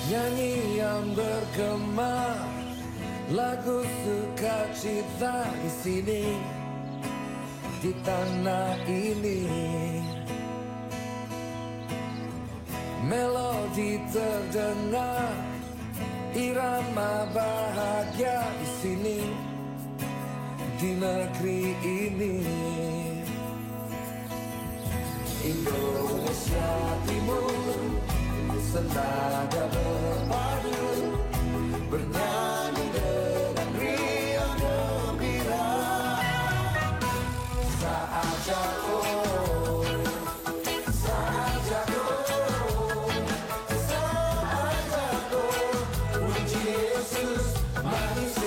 Nyanyi yang bergema, lagu sukacita di sini, di tanah ini. Melodi terdengar, irama bahagia di sini, di negeri ini. Indonesia Timur, senada berpadu, bernyanyi dengan riang gembira. Saat jatuh, saat jatuh, saat jatuh, puji Yesus manis.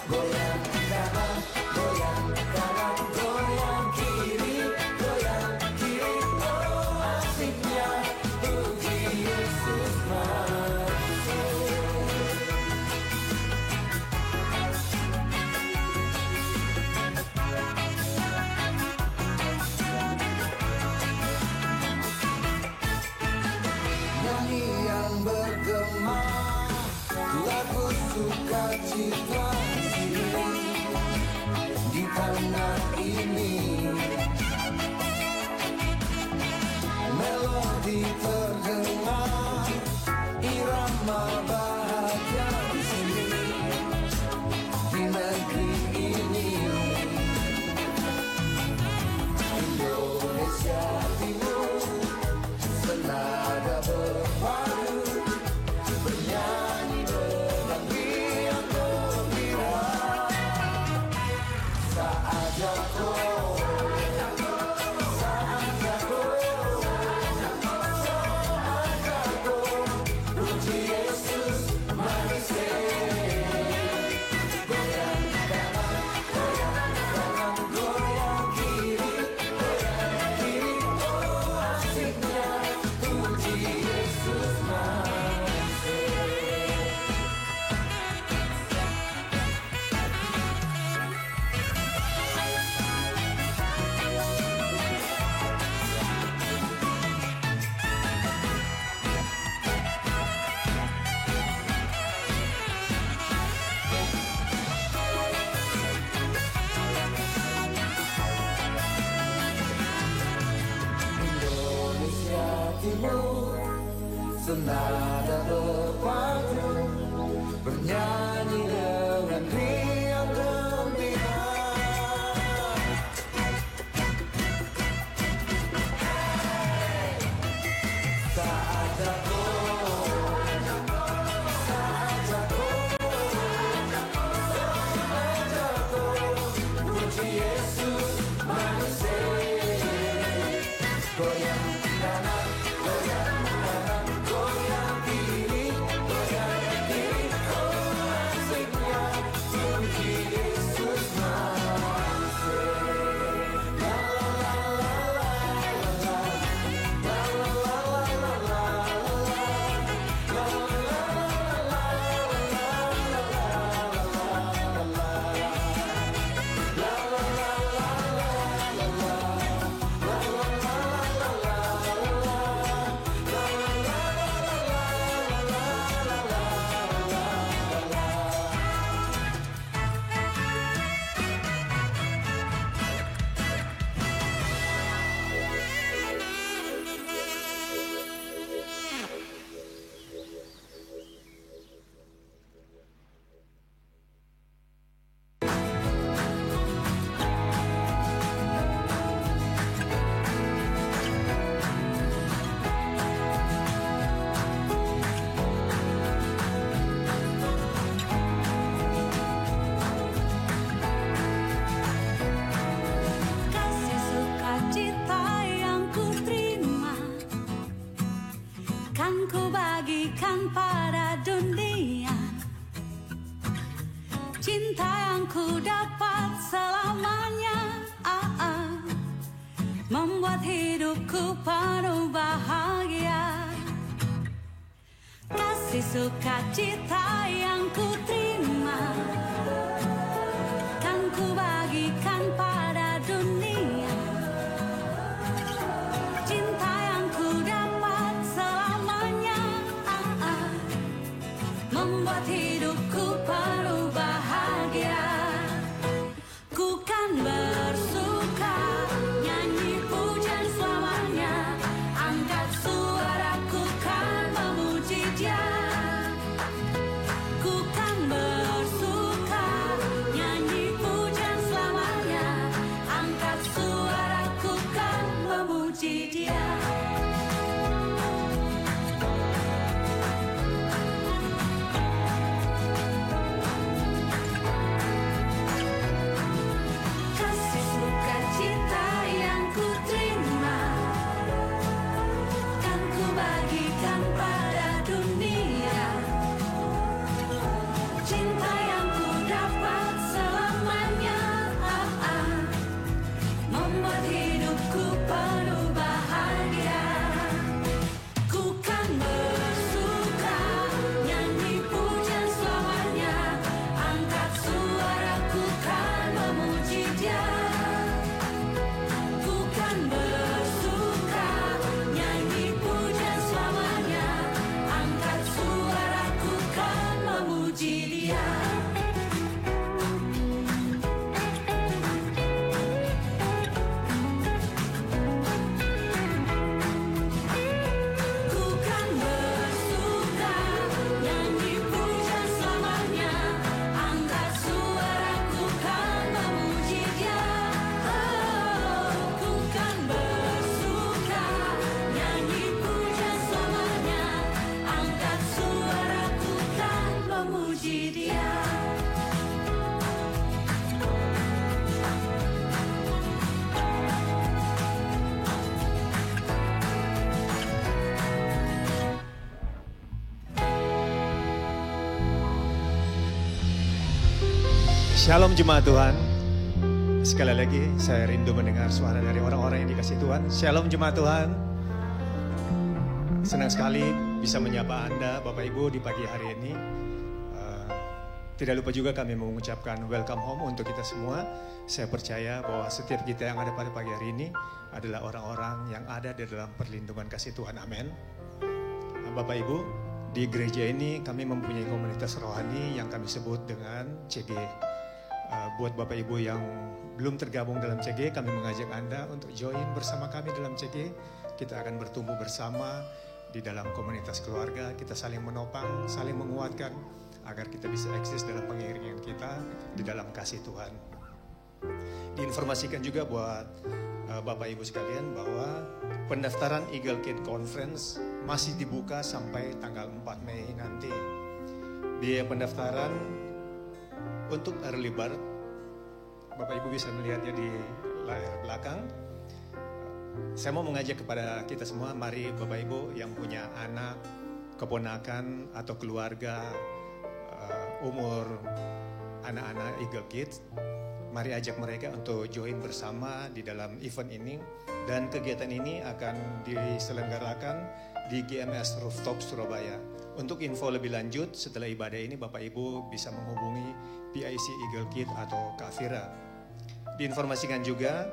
Goyang kanan, goyang kanan, goyang kiri, goyang kiri. Oh asiknya puji Yesus manis. Nyanyi yang bergema, lagu sukacita di sini, di tanah ini. Melodi terdengar, irama bahagia di sini, di negeri ini. Indonesia Timur, senada berpadu, bernyanyi dengan riang gembira. Saat jatuh, saat jatuh, saat jatuh, puji Yesus manis. Goyang kanan, goyang kanan, goyang kiri, goyang kiri. Oh asiknya puji Yesus manis. Indonesia Timur, senada berpadu, bernyanyi dengan riang gembira. Saat jatuh, saat jatuh, saat jatuh, puji Yesus manis. Goyang kanan, goyang kanan, goyang kiri, goyang kiri. Oh asiknya puji Yesus manis. La la la la la la, la la la la la, la Kasih sukacita yang ku terima, kan ku bagikan pada dunia. Cinta yang ku dapat selamanya, membuat hidupku penuh bahagia. Kasih sukacita yang ku terima, kan ku bagikan pada dunia. Cinta yang ku dapat selamanya, Buat hidupku penuh bahagia. Ku kan bersuka, nyanyi pujian selamanya. Angkat suaraku kan memuji Dia. Ku kan bersuka, nyanyi pujian selamanya. Angkat suaraku kan memuji Dia. Ku kan bersuka, nyanyi pujian selamanya. Angkat suaraku kan memuji Dia. Ku kan bersuka, nyanyi pujian selamanya. Angkat suaraku kan memuji Dia. Shalom jemaat Tuhan. Sekali lagi saya rindu mendengar suara dari orang-orang yang dikasihi Tuhan. Shalom jemaat Tuhan. Senang sekali bisa menyapa Anda Bapak Ibu di pagi hari ini. Tidak lupa juga kami mengucapkan welcome home untuk kita semua. Saya percaya bahwa setiap kita yang ada pada pagi hari ini adalah orang-orang yang ada di dalam perlindungan kasih Tuhan. Amin. Bapak Ibu, di gereja ini kami mempunyai komunitas rohani yang kami sebut dengan CG. Buat Bapak Ibu yang belum tergabung dalam CG, kami mengajak Anda untuk join bersama kami dalam CG. Kita akan bertumbuh bersama di dalam komunitas keluarga. Kita saling menopang, saling menguatkan agar kita bisa eksis dalam pengiringan kita di dalam kasih Tuhan. Diinformasikan juga buat Bapak Ibu sekalian bahwa pendaftaran Eagle Gate Conference masih dibuka sampai tanggal 4 Mei nanti. Biaya pendaftaran untuk early bird, Bapak Ibu bisa melihatnya di layar belakang. Saya mau mengajak kepada kita semua, mari Bapak Ibu yang punya anak, keponakan atau keluarga umur anak-anak Eagle Kids, mari ajak mereka untuk join bersama di dalam event ini. Dan kegiatan ini akan diselenggarakan di GMS Rooftop Surabaya. Untuk info lebih lanjut setelah ibadah ini Bapak Ibu bisa menghubungi PIC Eagle Kid atau Kak Fira. Diinformasikan juga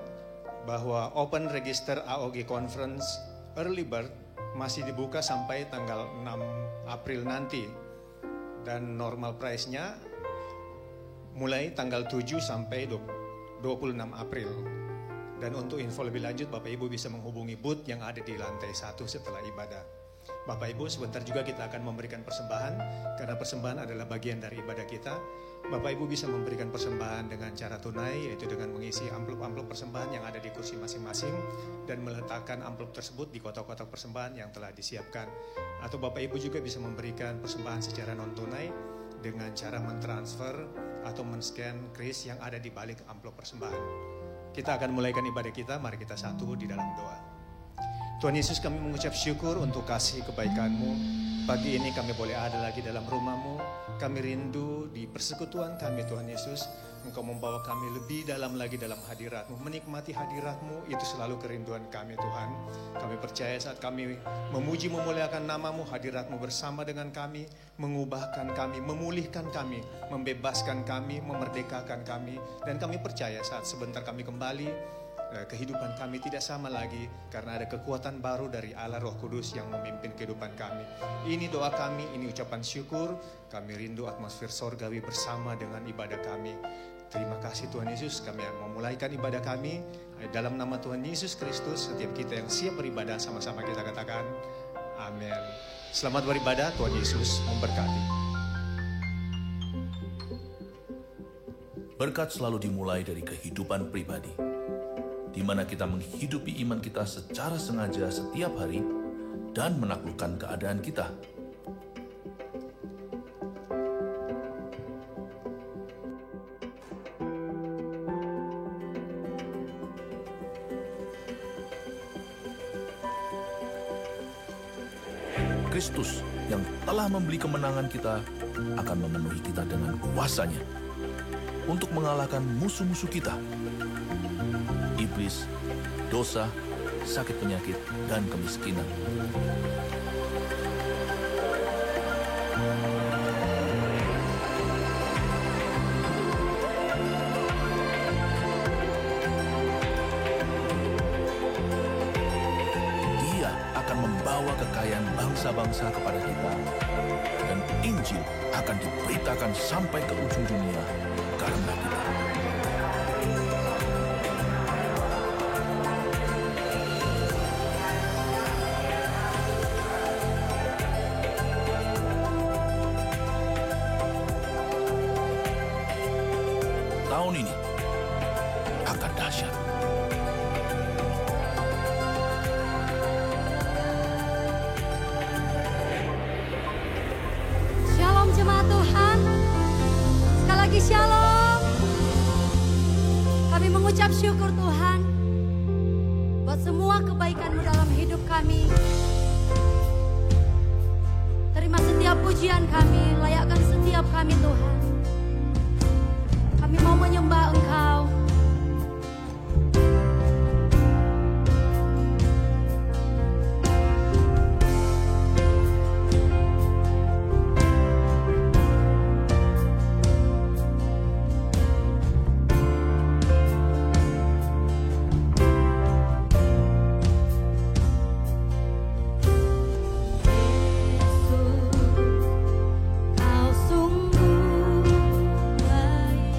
bahwa open register AOG Conference Early Bird masih dibuka sampai tanggal 6 April nanti. Dan normal price-nya mulai tanggal 7 sampai 26 April. Dan untuk info lebih lanjut Bapak Ibu bisa menghubungi booth yang ada di lantai 1 setelah ibadah. Bapak Ibu, sebentar juga kita akan memberikan persembahan, karena persembahan adalah bagian dari ibadah kita. Bapak Ibu bisa memberikan persembahan dengan cara tunai, yaitu dengan mengisi amplop-amplop persembahan yang ada di kursi masing-masing dan meletakkan amplop tersebut di kotak-kotak persembahan yang telah disiapkan. Atau Bapak Ibu juga bisa memberikan persembahan secara non-tunai dengan cara mentransfer atau men-scan kris yang ada di balik amplop persembahan. Kita akan mulaikan ibadah kita, mari kita satu di dalam doa. Tuhan Yesus, kami mengucap syukur untuk kasih kebaikan-Mu. Pagi ini kami boleh ada lagi dalam rumah-Mu. Kami rindu di persekutuan kami Tuhan Yesus. Engkau membawa kami lebih dalam lagi dalam hadirat-Mu. Menikmati hadirat-Mu itu selalu kerinduan kami Tuhan. Kami percaya saat kami memuji memuliakan nama-Mu, hadirat-Mu bersama dengan kami, mengubahkan kami, memulihkan kami, membebaskan kami, memerdekakan kami. Dan kami percaya saat sebentar kami kembali, kehidupan kami tidak sama lagi karena ada kekuatan baru dari Allah Roh Kudus yang memimpin kehidupan kami. Ini doa kami, ini ucapan syukur. Kami rindu atmosfer sorgawi bersama dengan ibadah kami. Terima kasih Tuhan Yesus, kami akan memulaikan ibadah kami. Dalam nama Tuhan Yesus Kristus, setiap kita yang siap beribadah sama-sama kita katakan amin. Selamat beribadah, Tuhan Yesus memberkati. Berkat selalu dimulai dari kehidupan pribadi, di mana kita menghidupi iman kita secara sengaja setiap hari dan menaklukkan keadaan kita. Kristus yang telah membeli kemenangan kita akan memenuhi kita dengan kuasa-Nya untuk mengalahkan musuh-musuh kita, iblis dosa, sakit penyakit, dan kemiskinan. Dia akan membawa kekayaan bangsa-bangsa kepada kita, dan Injil akan diberitakan sampai ke ujung dunia karena kita. Tahun ini akan dahsyat. Shalom jemaat Tuhan. Sekali lagi shalom. Kami mengucap syukur Tuhan buat semua kebaikan-Mu dalam hidup kami. Terima setiap pujian kami, layakkan setiap kami Tuhan. Kami mau menyembah Engkau. Kau sungguh baik.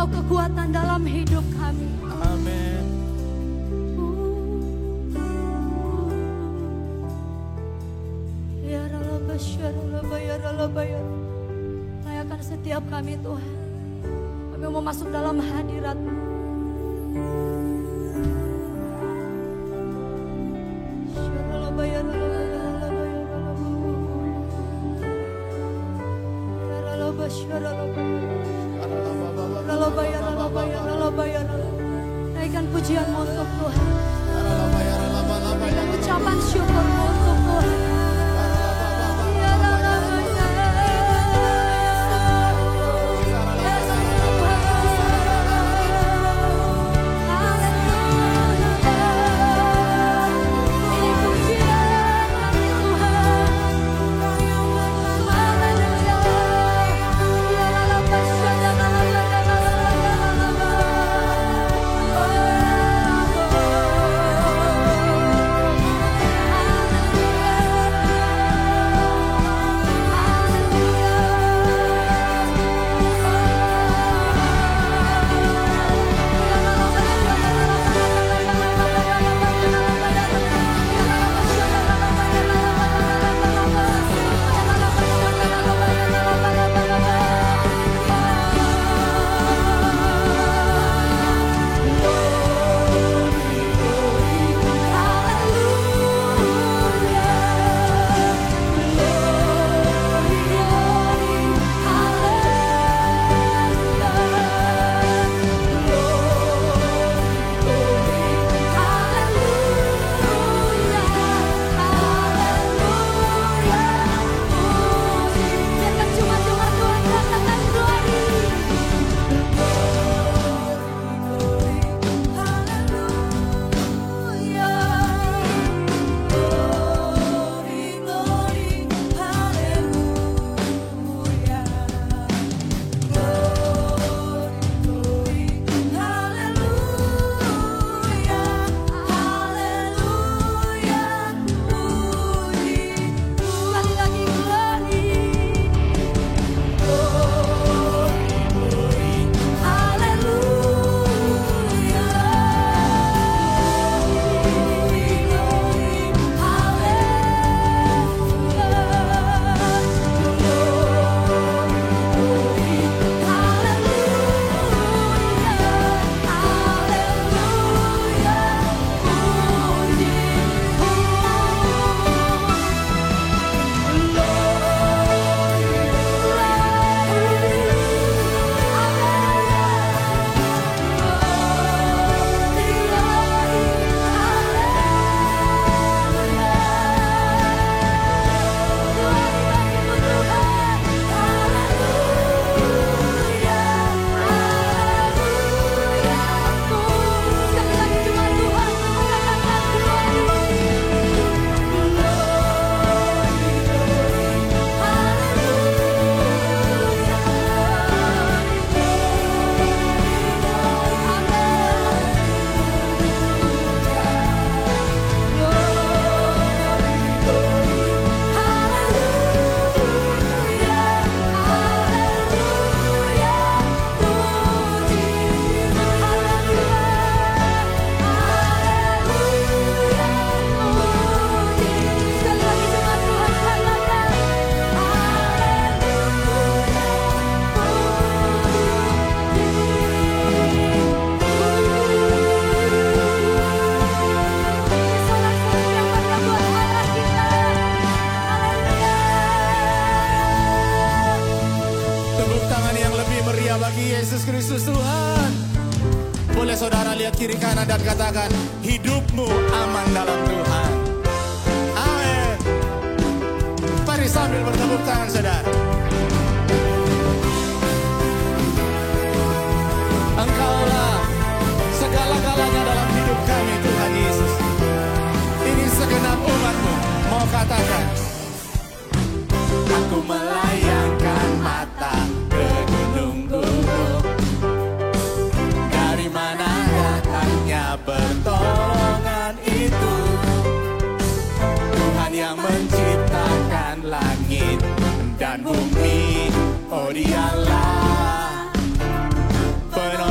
Engkau kekuatan dalam hidup kami. Amin. Ya Rabbi, layakan setiap kami Tuhan. Kami mau masuk dalam hadirat-Mu. Naikkan pujian-Mu untuk Tuhan. Naikkan ucapan syukur-Mu untuk Tuhan. bagi Yesus Kristus Tuhan. Boleh saudara lihat kiri kanan dan katakan, hidupmu aman dalam Tuhan. Amin. Mari sambil bertepuk tangan saudara. Engkaulah segala-galanya dalam hidup kami Tuhan Yesus. Ini segenap umat-Mu mau katakan, aku melayangkan mata ke gunung-gunung. Dari mana datangnya pertolongan itu? Tuhan yang menciptakan langit dan bumi. Oh dialah penolong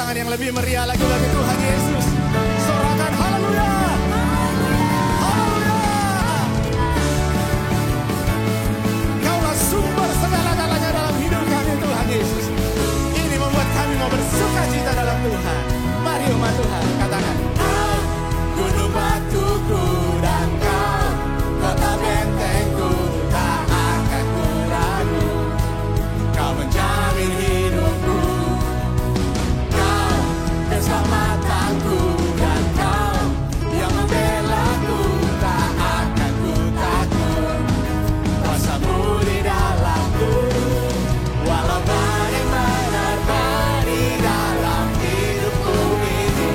tangan yang lebih meriah lagi bagi Tuhan Yesus. Sorakan haleluya. Haleluya. Kaulah sumber segala-galanya dalam hidup kami Tuhan Yesus. Ini membuat kami mau bersuka cita dalam Tuhan. Mari umat Tuhan katakan. Kau gunung batuku dan kau kota bentengku, tak akan ku ragu. Kau menjamin hidupku, kau keselamatanku, dan kau yang membelaku, tak akan ku takut. Kuasa-Mu di dalamku, walau badai menerpa di dalam hidupku ini,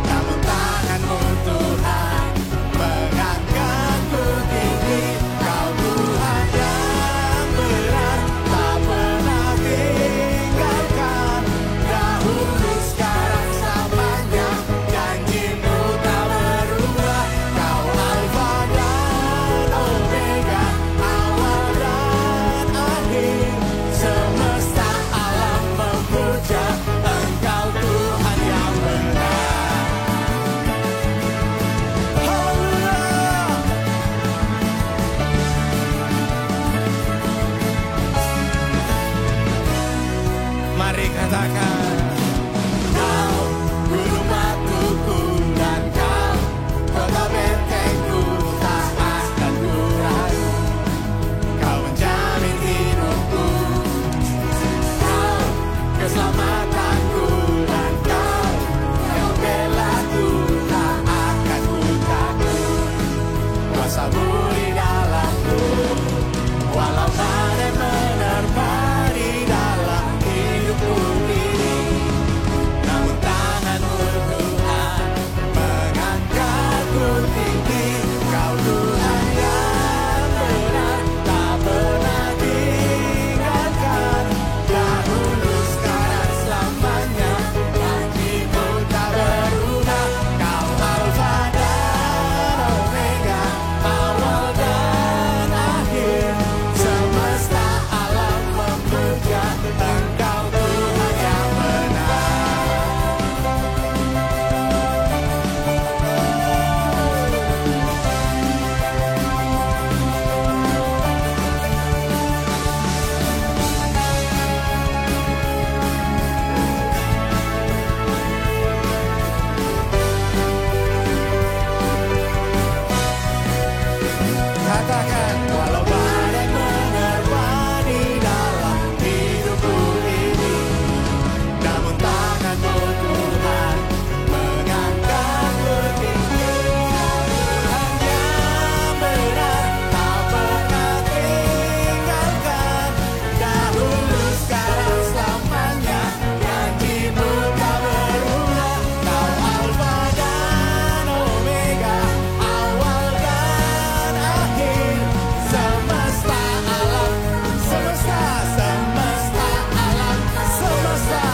namun tangan-Mu Tuhan mengangkatku tinggi. Kau Tuhan yang benar, tak pernah tinggalkan. Dahulu, sekarang, selamanya, janji-Mu tak berubah. Kau Alfa dan Omega, awal dan akhir. Semesta alam memuja Engkau Tuhan yang benar. Haleluya. Mari katakan. Kau gunung batuku dan kau kota bentengku, tak akan ku ragu. Kau menjamin hidupku, kau keselamatanku, dan kau yang membelaku, tak akan ku takut. Kuasa-Mu di dalamku, walau badai menerpa di dalam hidupku ini, namun tangan-Mu Tuhan mengangkatku tinggi. Kau Tuhan yang benar, tak pernah tinggalkan. Dahulu, sekarang, selamanya, janji-Mu tak berubah. Kau Alfa dan Omega, awal dan akhir. Semesta alam memuja Engkau Tuhan yang benar. Katakan, walau badai menerpa di dalam hidupku ini, namun tangan-Mu Tuhan mengangkatku tinggi. Tuhan yang benar, tak pernah tinggalkan. Dahulu, sekarang, selamanya, janji-Mu tak berubah. Kau Alfa dan Omega, awal dan akhir. Semesta alam, semesta alam, semesta.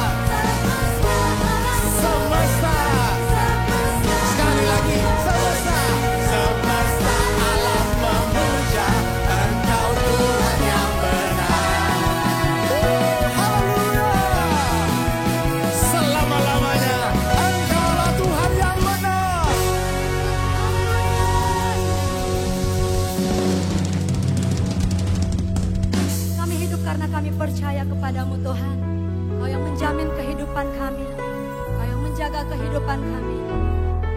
Sekali lagi, semesta alam memuja Engkau Tuhan yang benar. Haleluya. Selama-lamanya Engkaulah Tuhan yang benar. Kami hidup karena kami percaya kepadamu Tuhan. Kau yang menjamin kehidupan kami. Kau yang menjaga kehidupan kami.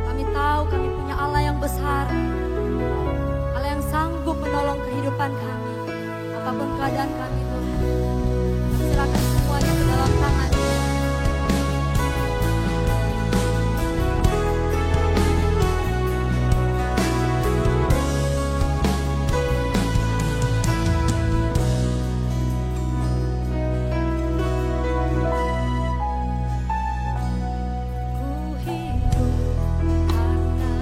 Kami tahu kami punya Allah yang besar. Allah yang sanggup menolong kehidupan kami. Apapun keadaan kami Tuhan. Silakan semuanya ke dalam tangan Tuhan. Ku hidup karena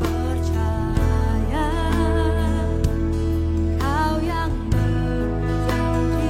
percaya Kau yang berjanji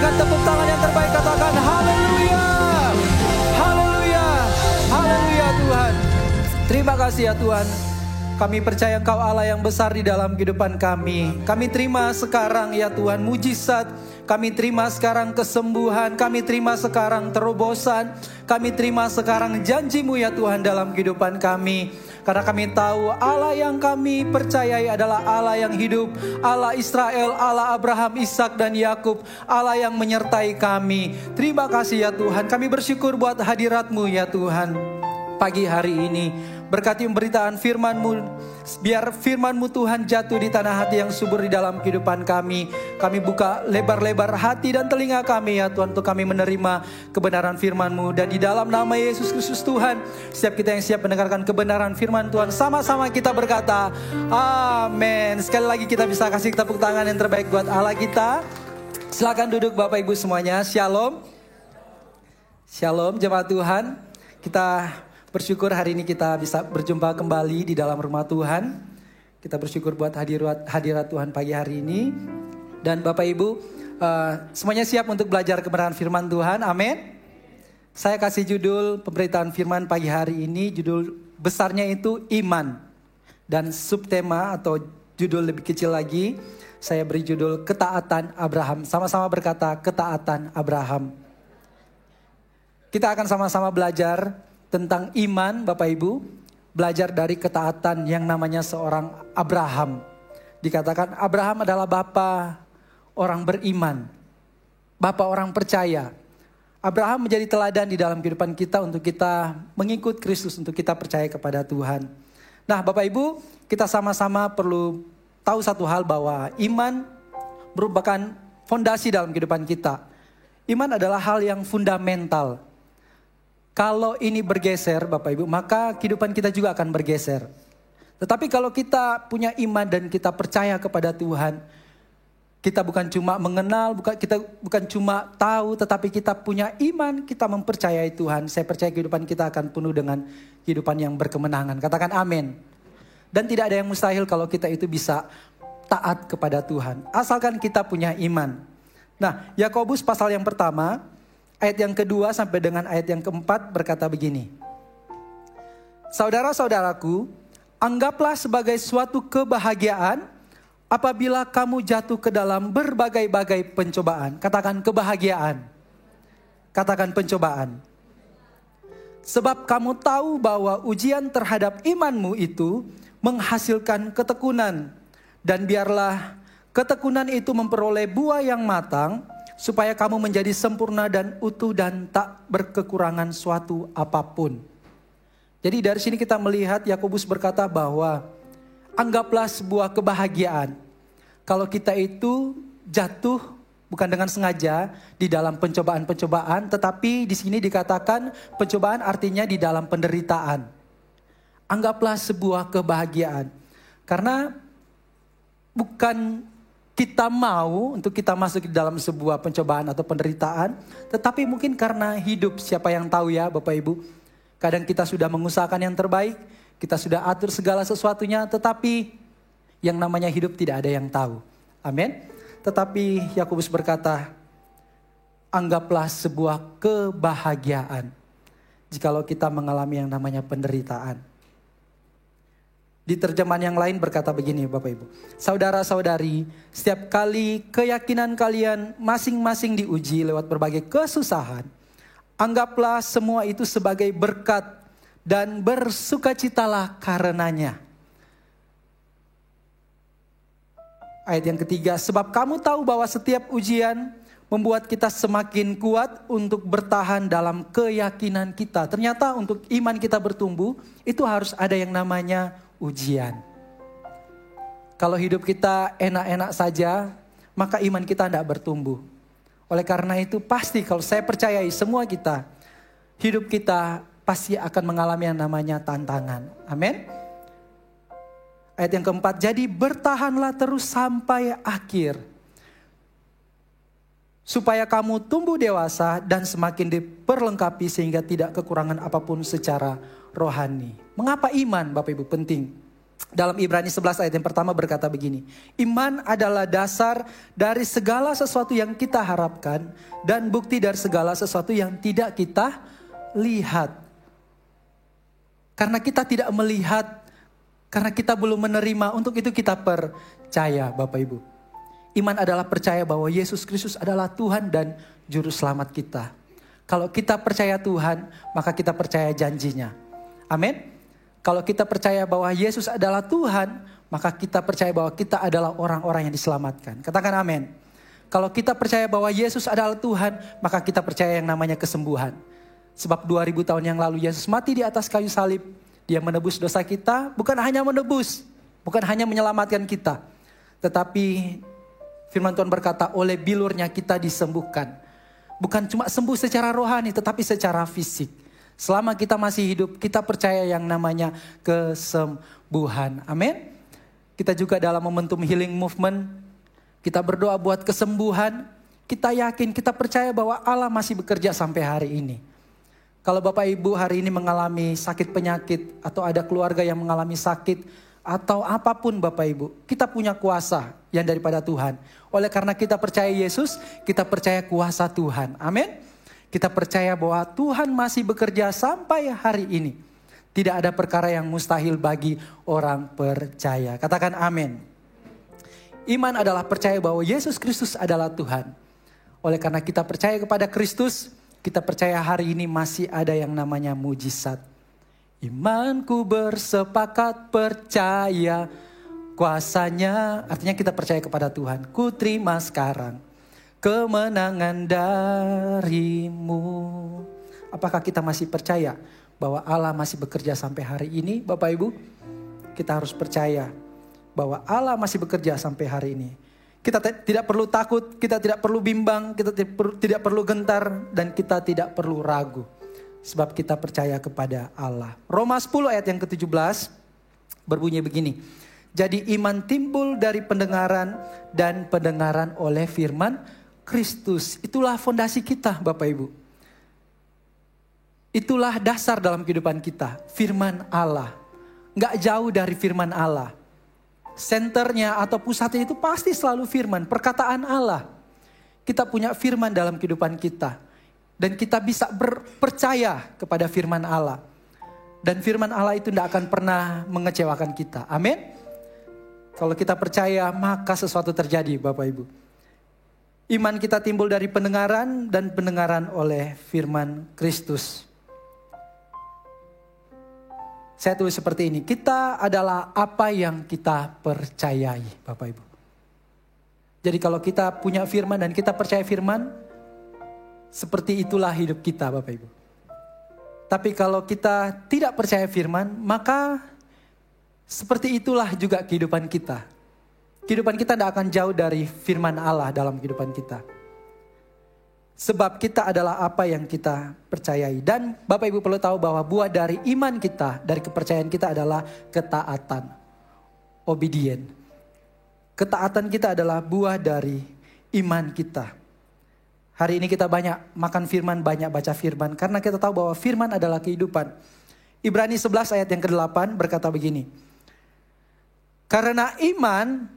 Berikan tepuk tangan yang terbaik, katakan haleluya. Haleluya. Haleluya Tuhan. Terima kasih ya Tuhan. Kami percaya Engkau Allah yang besar di dalam kehidupan kami. Kami terima sekarang ya Tuhan mujizat. Kami terima sekarang kesembuhan. Kami terima sekarang terobosan. Kami terima sekarang janji-Mu ya Tuhan dalam kehidupan kami. Karena kami tahu Allah yang kami percayai adalah Allah yang hidup. Allah Israel, Allah Abraham, Ishak dan Yakub. Allah yang menyertai kami. Terima kasih ya Tuhan. Kami bersyukur buat hadirat-Mu ya Tuhan. Pagi hari ini berkati pemberitaan firman-Mu. Biar firman-Mu Tuhan jatuh di tanah hati yang subur di dalam kehidupan kami. Kami buka lebar-lebar hati dan telinga kami ya Tuhan, untuk kami menerima kebenaran firman-Mu. Dan di dalam nama Yesus Kristus Tuhan, setiap kita yang siap mendengarkan kebenaran firman Tuhan, sama-sama kita berkata amin. Sekali lagi kita bisa kasih tepuk tangan yang terbaik buat Allah kita. Silakan duduk Bapak Ibu semuanya. Shalom. Shalom jemaat Tuhan. Kita bersyukur hari ini kita bisa berjumpa kembali di dalam rumah Tuhan. Kita bersyukur buat hadirat Tuhan pagi hari ini. Dan Bapak Ibu semuanya siap untuk belajar kebenaran firman Tuhan. Amin. Saya kasih judul pemberitaan firman pagi hari ini. Judul besarnya itu iman. Dan subtema atau judul lebih kecil lagi, saya beri judul ketaatan Abraham. Sama-sama berkata ketaatan Abraham. Kita akan sama-sama belajar tentang iman Bapak Ibu, belajar dari ketaatan yang namanya seorang Abraham. Dikatakan Abraham adalah bapa orang beriman, bapa orang percaya. Abraham menjadi teladan di dalam kehidupan kita untuk kita mengikut Kristus, untuk kita percaya kepada Tuhan. Nah Bapak Ibu, kita sama-sama perlu tahu satu hal, bahwa iman merupakan fondasi dalam kehidupan kita. Iman adalah hal yang fundamental. Kalau ini bergeser Bapak Ibu, maka kehidupan kita juga akan bergeser. Tetapi kalau kita punya iman dan kita percaya kepada Tuhan, kita bukan cuma mengenal, kita bukan cuma tahu, tetapi kita punya iman, kita mempercayai Tuhan. Saya percaya kehidupan kita akan penuh dengan kehidupan yang berkemenangan. Katakan amin. Dan tidak ada yang mustahil kalau kita itu bisa taat kepada Tuhan, asalkan kita punya iman. Nah, Yakobus pasal yang pertama, ayat yang kedua sampai dengan ayat yang keempat berkata begini. Saudara-saudaraku, anggaplah sebagai suatu kebahagiaan apabila kamu jatuh ke dalam berbagai-bagai pencobaan. Katakan kebahagiaan. Katakan pencobaan. Sebab kamu tahu bahwa ujian terhadap imanmu itu menghasilkan ketekunan. Dan biarlah ketekunan itu memperoleh buah yang matang, supaya kamu menjadi sempurna dan utuh dan tak berkekurangan suatu apapun. Jadi dari sini kita melihat Yakobus berkata bahwa anggaplah sebuah kebahagiaan kalau kita itu jatuh bukan dengan sengaja di dalam pencobaan-pencobaan, tetapi di sini dikatakan pencobaan artinya di dalam penderitaan. Anggaplah sebuah kebahagiaan. Karena bukan kita mau untuk kita masuk di dalam sebuah pencobaan atau penderitaan, tetapi mungkin karena hidup, siapa yang tahu ya Bapak Ibu. Kadang kita sudah mengusahakan yang terbaik, kita sudah atur segala sesuatunya, tetapi yang namanya hidup tidak ada yang tahu. Amin. Tetapi Yakobus berkata, anggaplah sebuah kebahagiaan jikalau kita mengalami yang namanya penderitaan. Di terjemahan yang lain berkata begini Bapak Ibu. Saudara-saudari, setiap kali keyakinan kalian masing-masing diuji lewat berbagai kesusahan, anggaplah semua itu sebagai berkat dan bersukacitalah karenanya. Ayat yang ketiga, sebab kamu tahu bahwa setiap ujian membuat kita semakin kuat untuk bertahan dalam keyakinan kita. Ternyata untuk iman kita bertumbuh, itu harus ada yang namanya ujian. Kalau hidup kita enak-enak saja, maka iman kita tidak bertumbuh. Oleh karena itu pasti kalau saya percayai semua kita, hidup kita pasti akan mengalami yang namanya tantangan. Amin. Ayat yang keempat, jadi bertahanlah terus sampai akhir, supaya kamu tumbuh dewasa dan semakin diperlengkapi sehingga tidak kekurangan apapun secara rohani. Mengapa iman Bapak Ibu penting? dalam Ibrani 11 ayat yang pertama berkata begini. Iman adalah dasar dari segala sesuatu yang kita harapkan dan bukti dari segala sesuatu yang tidak kita lihat. Karena kita tidak melihat, karena kita belum menerima, untuk itu kita percaya Bapak Ibu. Iman adalah percaya bahwa Yesus Kristus adalah Tuhan dan Juru Selamat kita. Kalau kita percaya Tuhan, maka kita percaya janjinya. Amin. Kalau kita percaya bahwa Yesus adalah Tuhan, maka kita percaya bahwa kita adalah orang-orang yang diselamatkan. Katakan amin. Kalau kita percaya bahwa Yesus adalah Tuhan, maka kita percaya yang namanya kesembuhan. Sebab 2000 tahun yang lalu Yesus mati di atas kayu salib. Dia menebus dosa kita, bukan hanya menebus, bukan hanya menyelamatkan kita. Tetapi firman Tuhan berkata, oleh bilurnya kita disembuhkan. Bukan cuma sembuh secara rohani, tetapi secara fisik. Selama kita masih hidup, kita percaya yang namanya kesembuhan. Amin. Kita juga dalam momentum healing movement, kita berdoa buat kesembuhan. Kita yakin, kita percaya bahwa Allah masih bekerja sampai hari ini. Kalau Bapak Ibu hari ini mengalami sakit penyakit, atau ada keluarga yang mengalami sakit, atau apapun Bapak Ibu, kita punya kuasa yang daripada Tuhan. Oleh karena kita percaya Yesus, kita percaya kuasa Tuhan. Amin. Kita percaya bahwa Tuhan masih bekerja sampai hari ini. Tidak ada perkara yang mustahil bagi orang percaya. Katakan amin. Iman adalah percaya bahwa Yesus Kristus adalah Tuhan. Oleh karena kita percaya kepada Kristus, kita percaya hari ini masih ada yang namanya mujizat. Imanku bersepakat percaya kuasanya. Artinya kita percaya kepada Tuhan. Ku terima sekarang kemenangan darimu. Apakah kita masih percaya bahwa Allah masih bekerja sampai hari ini? Bapak Ibu, kita harus percaya bahwa Allah masih bekerja sampai hari ini. Kita tidak perlu takut, kita tidak perlu bimbang, kita tidak perlu gentar, dan kita tidak perlu ragu. Sebab kita percaya kepada Allah. Roma 10 ayat yang ke-17 berbunyi begini. Jadi iman timbul dari pendengaran, dan pendengaran oleh firman Kristus. Itulah fondasi kita Bapak Ibu. Itulah dasar dalam kehidupan kita. Firman Allah. Gak jauh dari firman Allah. Senternya atau pusatnya itu pasti selalu firman. Perkataan Allah. Kita punya firman dalam kehidupan kita. Dan kita bisa percaya kepada firman Allah. Dan firman Allah itu tidak akan pernah mengecewakan kita. Amin. Kalau kita percaya, maka sesuatu terjadi Bapak Ibu. Iman kita timbul dari pendengaran, dan pendengaran oleh firman Kristus. Saya tulis seperti ini. Kita adalah apa yang kita percayai Bapak Ibu. Jadi kalau kita punya firman dan kita percaya firman, seperti itulah hidup kita Bapak Ibu. Tapi kalau kita tidak percaya firman, maka seperti itulah juga kehidupan kita. Kehidupan kita tidak akan jauh dari firman Allah dalam kehidupan kita. Sebab kita adalah apa yang kita percayai. Dan Bapak Ibu perlu tahu bahwa buah dari iman kita, dari kepercayaan kita adalah ketaatan. Obedient. Ketaatan kita adalah buah dari iman kita. Hari ini kita banyak makan firman, banyak baca firman. Karena kita tahu bahwa firman adalah kehidupan. Ibrani 11 ayat yang ke-8 berkata begini. Karena iman,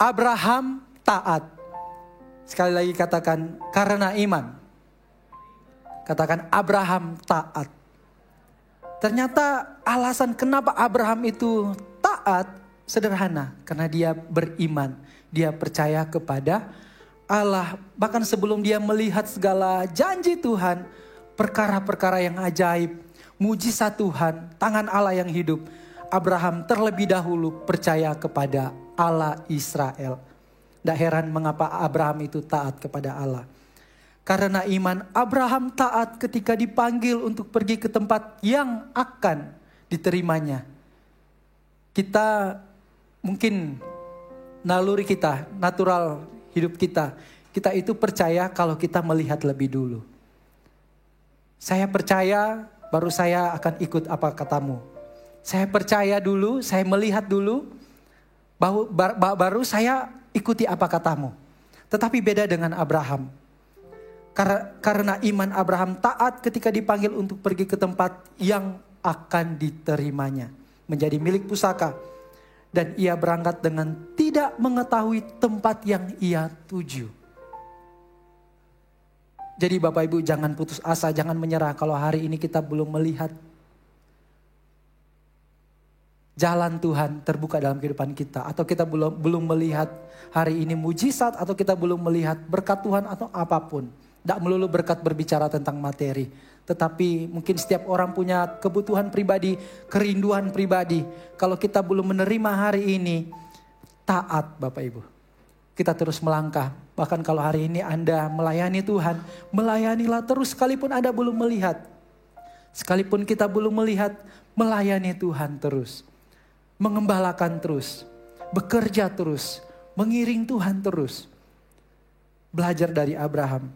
Abraham taat. Sekali lagi katakan, karena iman. Katakan, Abraham taat. Ternyata alasan kenapa Abraham itu taat sederhana. Karena dia beriman. Dia percaya kepada Allah. Bahkan sebelum dia melihat segala janji Tuhan, perkara-perkara yang ajaib, mujizat Tuhan, tangan Allah yang hidup, Abraham terlebih dahulu percaya kepada Allah Israel. Tidak heran mengapa Abraham itu taat kepada Allah. Karena iman, Abraham taat ketika dipanggil untuk pergi ke tempat yang akan diterimanya. Kita mungkin naluri kita, natural hidup kita itu percaya kalau kita melihat lebih dulu. Saya percaya baru saya akan ikut apa katamu. Saya percaya dulu, saya melihat dulu, baru saya ikuti apa katamu. Tetapi beda dengan Abraham. Karena iman Abraham taat ketika dipanggil untuk pergi ke tempat yang akan diterimanya. Menjadi milik pusaka. Dan ia berangkat dengan tidak mengetahui tempat yang ia tuju. Jadi Bapak Ibu jangan putus asa, jangan menyerah kalau hari ini kita belum melihat jalan Tuhan terbuka dalam kehidupan kita. Atau kita belum melihat hari ini mujizat, atau kita belum melihat berkat Tuhan atau apapun. Tidak melulu berkat berbicara tentang materi. Tetapi mungkin setiap orang punya kebutuhan pribadi, kerinduan pribadi. Kalau kita belum menerima hari ini, taat Bapak Ibu. Kita terus melangkah. Bahkan kalau hari ini Anda melayani Tuhan, melayanilah terus sekalipun Anda belum melihat. Sekalipun kita belum melihat, melayani Tuhan terus. Mengembalakan terus. Bekerja terus. Mengiring Tuhan terus. Belajar dari Abraham.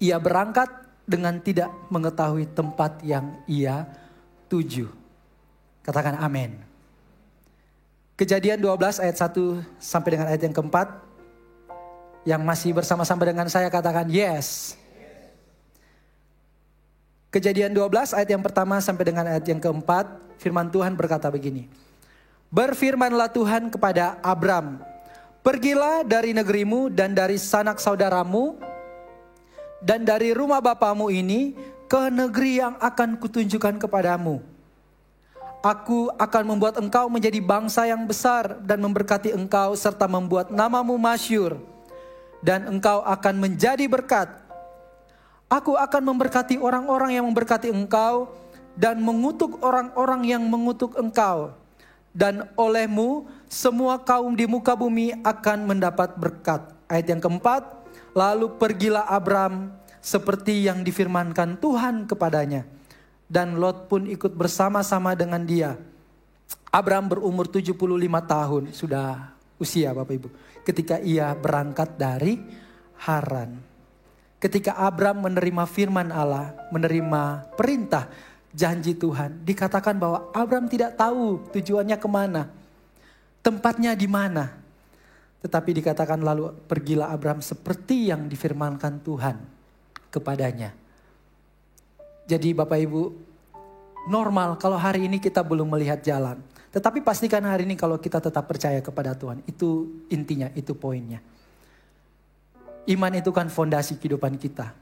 Ia berangkat dengan tidak mengetahui tempat yang ia tuju. Katakan amin. Kejadian 12 ayat 1 sampai dengan ayat yang keempat. Yang masih bersama-sama dengan saya katakan yes. Kejadian 12 ayat yang pertama sampai dengan ayat yang keempat. Firman Tuhan berkata begini. Berfirmanlah Tuhan kepada Abram. Pergilah dari negerimu dan dari sanak saudaramu dan dari rumah bapamu ini ke negeri yang akan kutunjukkan kepadamu. Aku akan membuat engkau menjadi bangsa yang besar dan memberkati engkau serta membuat namamu masyhur. Dan engkau akan menjadi berkat. Aku akan memberkati orang-orang yang memberkati engkau dan mengutuk orang-orang yang mengutuk engkau. Dan olehmu semua kaum di muka bumi akan mendapat berkat. Ayat yang keempat, lalu pergilah Abram seperti yang difirmankan Tuhan kepadanya. Dan Lot pun ikut bersama-sama dengan dia. Abram berumur 75 tahun, sudah usia Bapak Ibu. Ketika ia berangkat dari Haran. Ketika Abram menerima firman Allah, menerima perintah, janji Tuhan, dikatakan bahwa Abram tidak tahu tujuannya kemana, tempatnya di mana. Tetapi dikatakan lalu pergilah Abram seperti yang difirmankan Tuhan kepadanya. Jadi Bapak Ibu, normal kalau hari ini kita belum melihat jalan. Tetapi pastikan hari ini kalau kita tetap percaya kepada Tuhan. Itu intinya, itu poinnya. Iman itu kan fondasi kehidupan kita.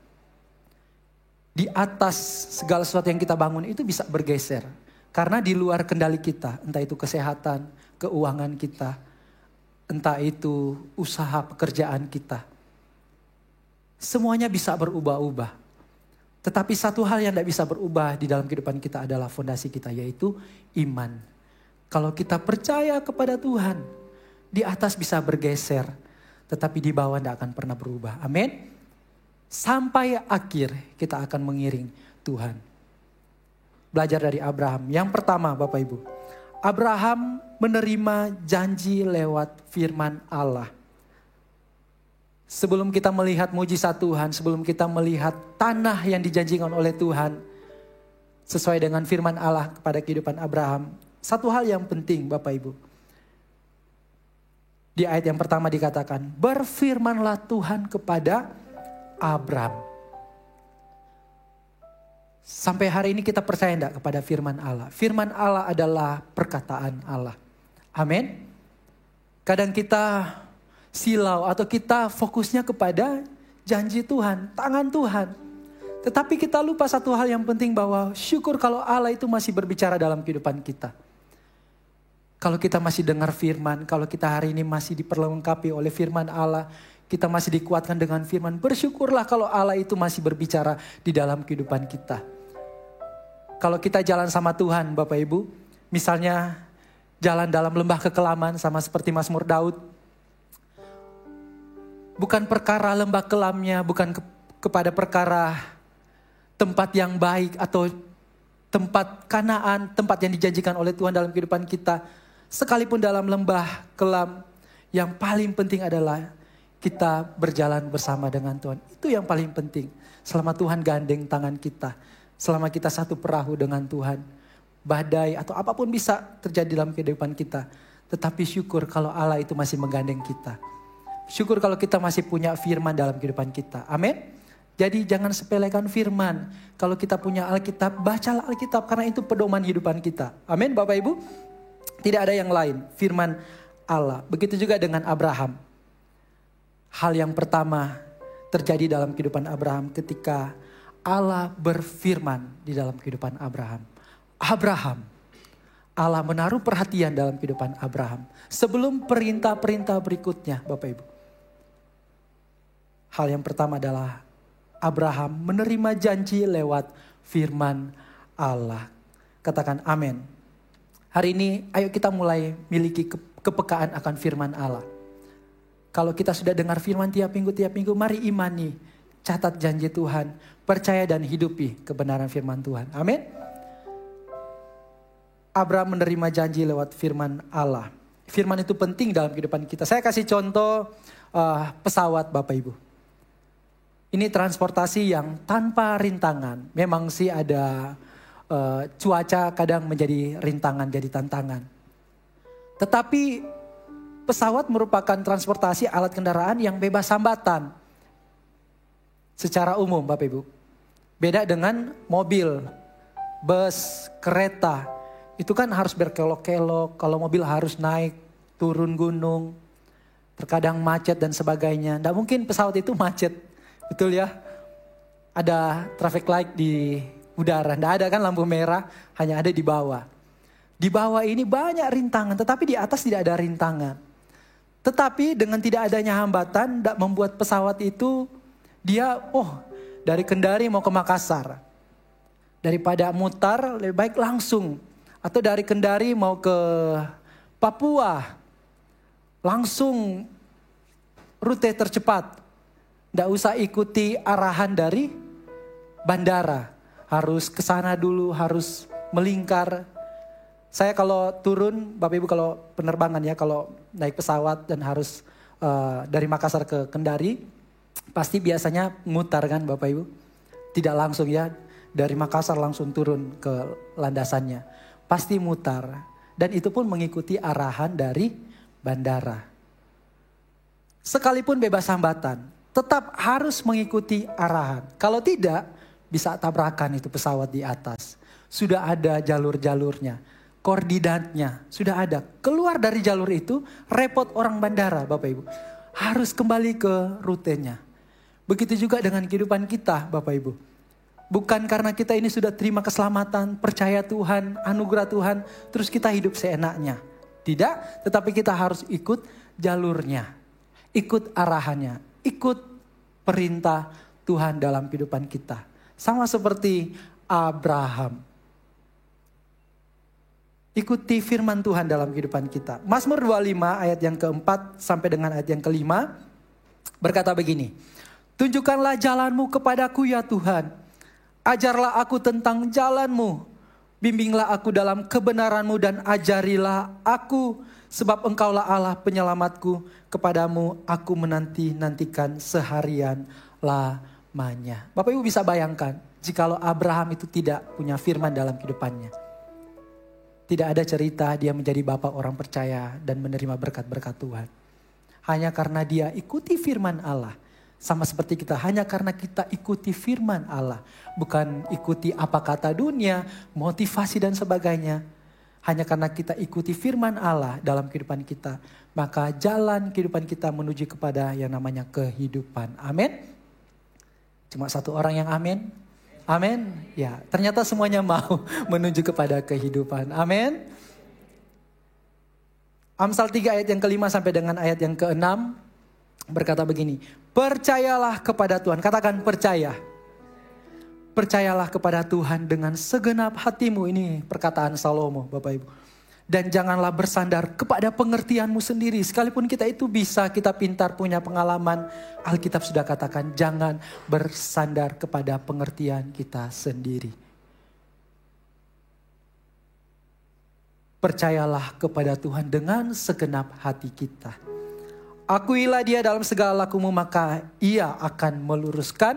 Di atas segala sesuatu yang kita bangun itu bisa bergeser. Karena di luar kendali kita, entah itu kesehatan, keuangan kita, entah itu usaha pekerjaan kita. Semuanya bisa berubah-ubah. Tetapi satu hal yang tidak bisa berubah di dalam kehidupan kita adalah fondasi kita, yaitu iman. Kalau kita percaya kepada Tuhan, di atas bisa bergeser, tetapi di bawah tidak akan pernah berubah. Amin. Sampai akhir kita akan mengiring Tuhan. Belajar dari Abraham. Yang pertama Bapak Ibu, Abraham menerima janji lewat firman Allah. Sebelum kita melihat mujizat Tuhan, sebelum kita melihat tanah yang dijanjikan oleh Tuhan, sesuai dengan firman Allah kepada kehidupan Abraham, satu hal yang penting Bapak Ibu. Di ayat yang pertama dikatakan, berfirmanlah Tuhan kepada Abram. Sampai hari ini kita percaya enggak kepada firman Allah? Firman Allah adalah perkataan Allah. Amin. Kadang kita silau atau kita fokusnya kepada janji Tuhan, tangan Tuhan. Tetapi kita lupa satu hal yang penting, bahwa syukur kalau Allah itu masih berbicara dalam kehidupan kita. Kalau kita masih dengar firman, kalau kita hari ini masih diperlengkapi oleh firman Allah, kita masih dikuatkan dengan firman, bersyukurlah kalau Allah itu masih berbicara di dalam kehidupan kita. Kalau kita jalan sama Tuhan Bapak Ibu, misalnya jalan dalam lembah kekelaman sama seperti Mazmur Daud. Bukan perkara lembah kelamnya, bukan kepada perkara tempat yang baik atau tempat Kanaan, tempat yang dijanjikan oleh Tuhan dalam kehidupan kita. Sekalipun dalam lembah kelam, yang paling penting adalah kita berjalan bersama dengan Tuhan. Itu yang paling penting. Selama Tuhan gandeng tangan kita, selama kita satu perahu dengan Tuhan, badai atau apapun bisa terjadi dalam kehidupan kita. Tetapi syukur kalau Allah itu masih menggandeng kita. Syukur kalau kita masih punya firman dalam kehidupan kita. Amin. Jadi jangan sepelekan firman. Kalau kita punya Alkitab, bacalah Alkitab karena itu pedoman kehidupan kita. Amin Bapak Ibu. Tidak ada yang lain, firman Allah. Begitu juga dengan Abraham. Hal yang pertama terjadi dalam kehidupan Abraham ketika Allah berfirman di dalam kehidupan Abraham. Allah menaruh perhatian dalam kehidupan Abraham. Sebelum perintah-perintah berikutnya, Bapak Ibu. Hal yang pertama adalah Abraham menerima janji lewat firman Allah. Katakan amin. Hari ini ayo kita mulai miliki kepekaan akan firman Allah. Kalau kita sudah dengar firman tiap minggu, mari imani, catat janji Tuhan, percaya dan hidupi kebenaran firman Tuhan. Amin. Abraham menerima janji lewat firman Allah. Firman itu penting dalam kehidupan kita. Saya kasih contoh pesawat Bapak Ibu. Ini transportasi yang tanpa rintangan. Memang sih ada cuaca kadang menjadi rintangan, jadi tantangan. Tetapi pesawat merupakan transportasi alat kendaraan yang bebas hambatan. Secara umum Bapak Ibu. Beda dengan mobil, bus, kereta. Itu kan harus berkelok-kelok. Kalau mobil harus naik, turun gunung. Terkadang macet dan sebagainya. Tidak mungkin pesawat itu macet. Betul ya? Ada traffic light di udara. Tidak ada kan lampu merah, hanya ada di bawah. Di bawah ini banyak rintangan, tetapi di atas tidak ada rintangan. Tetapi dengan tidak adanya hambatan, membuat pesawat itu dia, dari Kendari mau ke Makassar. Daripada mutar, lebih baik langsung. Atau dari Kendari mau ke Papua, langsung rute tercepat. Tidak usah ikuti arahan dari bandara. Harus ke sana dulu, harus melingkar. Saya kalau turun, Bapak Ibu kalau penerbangan ya, kalau naik pesawat dan harus dari Makassar ke Kendari, pasti biasanya mutar kan Bapak Ibu. Tidak langsung ya, dari Makassar langsung turun ke landasannya. Pasti mutar. Dan itu pun mengikuti arahan dari bandara. Sekalipun bebas hambatan, tetap harus mengikuti arahan. Kalau tidak, bisa tabrakan itu pesawat di atas. Sudah ada jalur-jalurnya, koordinatnya, sudah ada. Keluar dari jalur itu, repot orang bandara Bapak Ibu. Harus kembali ke rutenya. Begitu juga dengan kehidupan kita Bapak Ibu. Bukan karena kita ini sudah terima keselamatan, percaya Tuhan, anugerah Tuhan, terus kita hidup seenaknya. Tidak, tetapi kita harus ikut jalurnya, ikut arahannya, ikut perintah Tuhan dalam kehidupan kita. Sama seperti Abraham. Ikuti firman Tuhan dalam kehidupan kita. Mazmur 25 ayat yang keempat sampai dengan ayat yang kelima berkata begini. Tunjukkanlah jalanmu kepadaku ya Tuhan. Ajarlah aku tentang jalanmu. Bimbinglah aku dalam kebenaranmu dan ajarilah aku. Sebab engkaulah Allah penyelamatku. Kepadamu aku menanti-nantikan seharian lamanya. Bapak Ibu bisa bayangkan. Jikalau Abraham itu tidak punya firman dalam kehidupannya. Tidak ada cerita dia menjadi bapak orang percaya dan menerima berkat-berkat Tuhan. Hanya karena dia ikuti firman Allah. Sama seperti kita, hanya karena kita ikuti firman Allah. Bukan ikuti apa kata dunia, motivasi dan sebagainya. Hanya karena kita ikuti firman Allah dalam kehidupan kita. Maka jalan kehidupan kita menuju kepada yang namanya kehidupan. Amin. Cuma satu orang yang amin. Amin. Ya, ternyata semuanya mau menuju kepada kehidupan. Amin. Amsal 3 ayat yang kelima sampai dengan ayat yang keenam berkata begini. Percayalah kepada Tuhan. Katakan percaya. Percayalah kepada Tuhan dengan segenap hatimu. Ini perkataan Salomo Bapak Ibu. Dan janganlah bersandar kepada pengertianmu sendiri. Sekalipun kita itu bisa, kita pintar, punya pengalaman. Alkitab sudah katakan jangan bersandar kepada pengertian kita sendiri. Percayalah kepada Tuhan dengan segenap hati kita. Akuilah dia dalam segala lakumu, maka ia akan meluruskan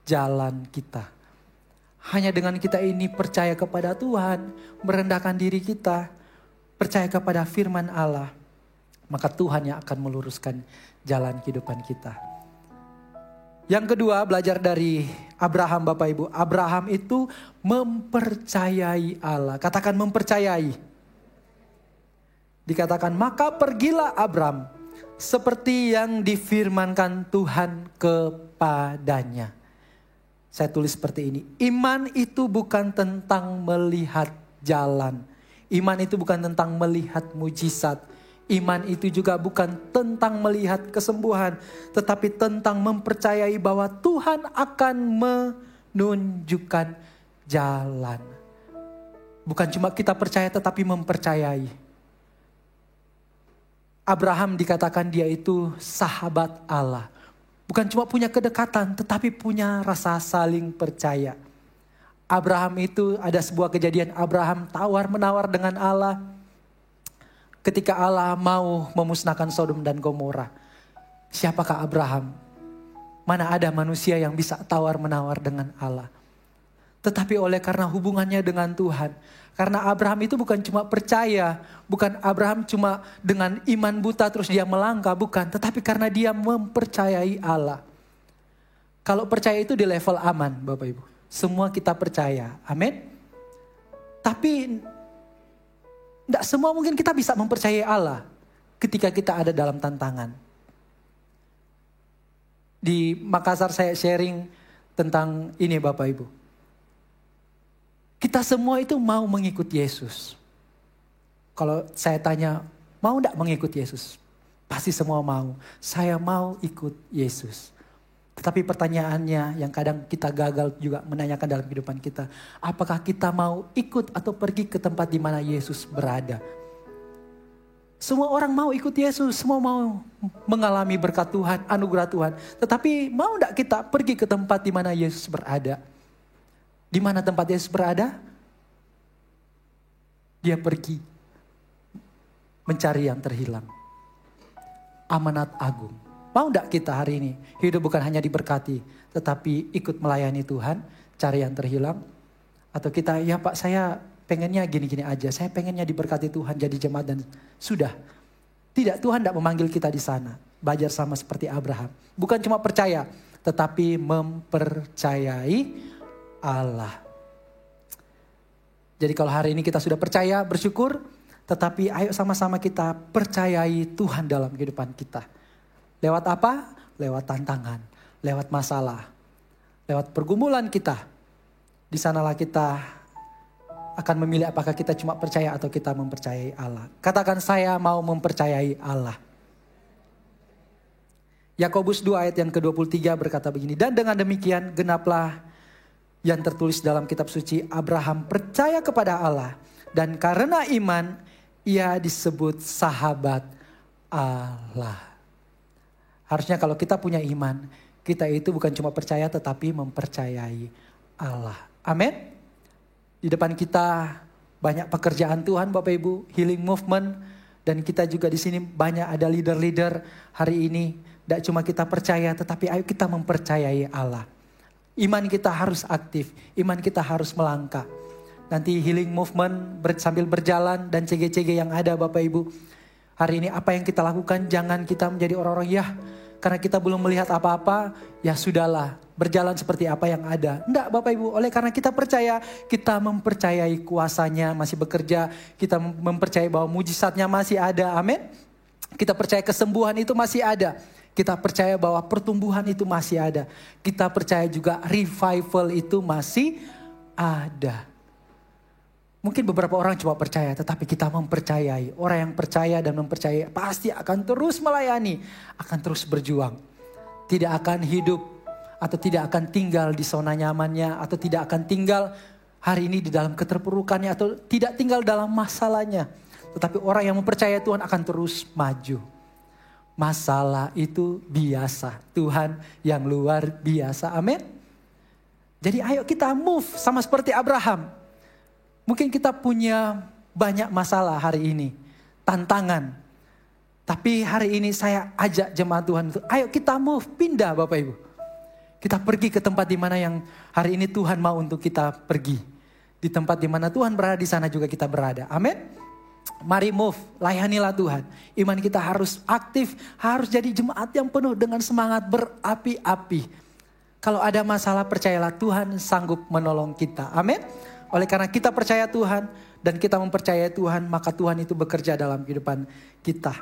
jalan kita. Hanya dengan kita ini percaya kepada Tuhan, merendahkan diri kita, percaya kepada firman Allah, maka Tuhan yang akan meluruskan jalan kehidupan kita. Yang kedua, belajar dari Abraham Bapak Ibu. Abraham itu mempercayai Allah. Katakan mempercayai. Dikatakan, maka pergilah Abram seperti yang difirmankan Tuhan kepadanya. Saya tulis seperti ini. Iman itu bukan tentang melihat jalan. Iman itu bukan tentang melihat mujizat. Iman itu juga bukan tentang melihat kesembuhan. Tetapi tentang mempercayai bahwa Tuhan akan menunjukkan jalan. Bukan cuma kita percaya tetapi mempercayai. Abraham dikatakan dia itu sahabat Allah. Bukan cuma punya kedekatan tetapi punya rasa saling percaya. Abraham itu ada sebuah kejadian, Abraham tawar-menawar dengan Allah. Ketika Allah mau memusnahkan Sodom dan Gomora. Siapakah Abraham? Mana ada manusia yang bisa tawar-menawar dengan Allah. Tetapi oleh karena hubungannya dengan Tuhan. Karena Abraham itu bukan cuma percaya. Bukan Abraham cuma dengan iman buta terus dia melangkah. Bukan. Tetapi karena dia mempercayai Allah. Kalau percaya itu di level aman Bapak Ibu. Semua kita percaya. Amin. Tapi tidak semua mungkin kita bisa mempercayai Allah. Ketika kita ada dalam tantangan. Di Makassar saya sharing tentang ini Bapak Ibu. Kita semua itu mau mengikut Yesus. Kalau saya tanya, mau enggak mengikut Yesus? Pasti semua mau. Saya mau ikut Yesus. Tetapi pertanyaannya yang kadang kita gagal juga menanyakan dalam kehidupan kita. Apakah kita mau ikut atau pergi ke tempat di mana Yesus berada? Semua orang mau ikut Yesus. Semua mau mengalami berkat Tuhan, anugerah Tuhan. Tetapi mau enggak kita pergi ke tempat di mana Yesus berada? Di mana tempat Yesus berada? Dia pergi mencari yang terhilang. Amanat agung. Mau enggak kita hari ini hidup bukan hanya diberkati, tetapi ikut melayani Tuhan, cari yang terhilang? Atau kita, ya Pak saya pengennya gini-gini aja, saya pengennya diberkati Tuhan jadi jemaat dan sudah. Tidak, Tuhan tidak memanggil kita di sana. Belajar sama seperti Abraham. Bukan cuma percaya, tetapi mempercayai Allah. Jadi kalau hari ini kita sudah percaya, bersyukur. Tetapi ayo sama-sama kita percayai Tuhan dalam kehidupan kita. Lewat apa? Lewat tantangan. Lewat masalah. Lewat pergumulan kita. Di sanalah kita akan memilih apakah kita cuma percaya atau kita mempercayai Allah. Katakan saya mau mempercayai Allah. Yakobus 2 ayat yang ke-23 berkata begini. Dan dengan demikian genaplah yang tertulis dalam kitab suci, Abraham percaya kepada Allah. Dan karena iman, ia disebut sahabat Allah. Harusnya kalau kita punya iman, kita itu bukan cuma percaya tetapi mempercayai Allah. Amin. Di depan kita banyak pekerjaan Tuhan Bapak Ibu, healing movement. Dan kita juga di sini banyak ada leader-leader hari ini. Tidak cuma kita percaya tetapi ayo kita mempercayai Allah. Iman kita harus aktif, iman kita harus melangkah. Nanti healing movement sambil berjalan dan CG-CG yang ada Bapak Ibu. Hari ini apa yang kita lakukan, jangan kita menjadi orang-orang ya karena kita belum melihat apa-apa, ya sudahlah berjalan seperti apa yang ada. Enggak Bapak Ibu, oleh karena kita percaya, kita mempercayai kuasanya masih bekerja. Kita mempercayai bahwa mujizatnya masih ada, amin. Kita percaya kesembuhan itu masih ada. Kita percaya bahwa pertumbuhan itu masih ada. Kita percaya juga revival itu masih ada. Mungkin beberapa orang cuma percaya, tetapi kita mempercayai. Orang yang percaya dan mempercayai pasti akan terus melayani, akan terus berjuang. Tidak akan hidup atau tidak akan tinggal di zona nyamannya, atau tidak akan tinggal hari ini di dalam keterpurukannya, atau tidak tinggal dalam masalahnya. Tetapi orang yang mempercayai Tuhan akan terus maju. Masalah itu biasa. Tuhan yang luar biasa. Amin. Jadi ayo kita move sama seperti Abraham. Mungkin kita punya banyak masalah hari ini. Tantangan. Tapi hari ini saya ajak jemaat Tuhan itu. Ayo kita move, pindah Bapak Ibu. Kita pergi ke tempat di mana yang hari ini Tuhan mau untuk kita pergi. Di tempat di mana Tuhan berada, di sana juga kita berada. Amin. Mari move, layanilah Tuhan. Iman kita harus aktif, harus jadi jemaat yang penuh dengan semangat berapi-api. Kalau ada masalah percayalah Tuhan sanggup menolong kita. Amin. Oleh karena kita percaya Tuhan dan kita mempercayai Tuhan, maka Tuhan itu bekerja dalam kehidupan kita.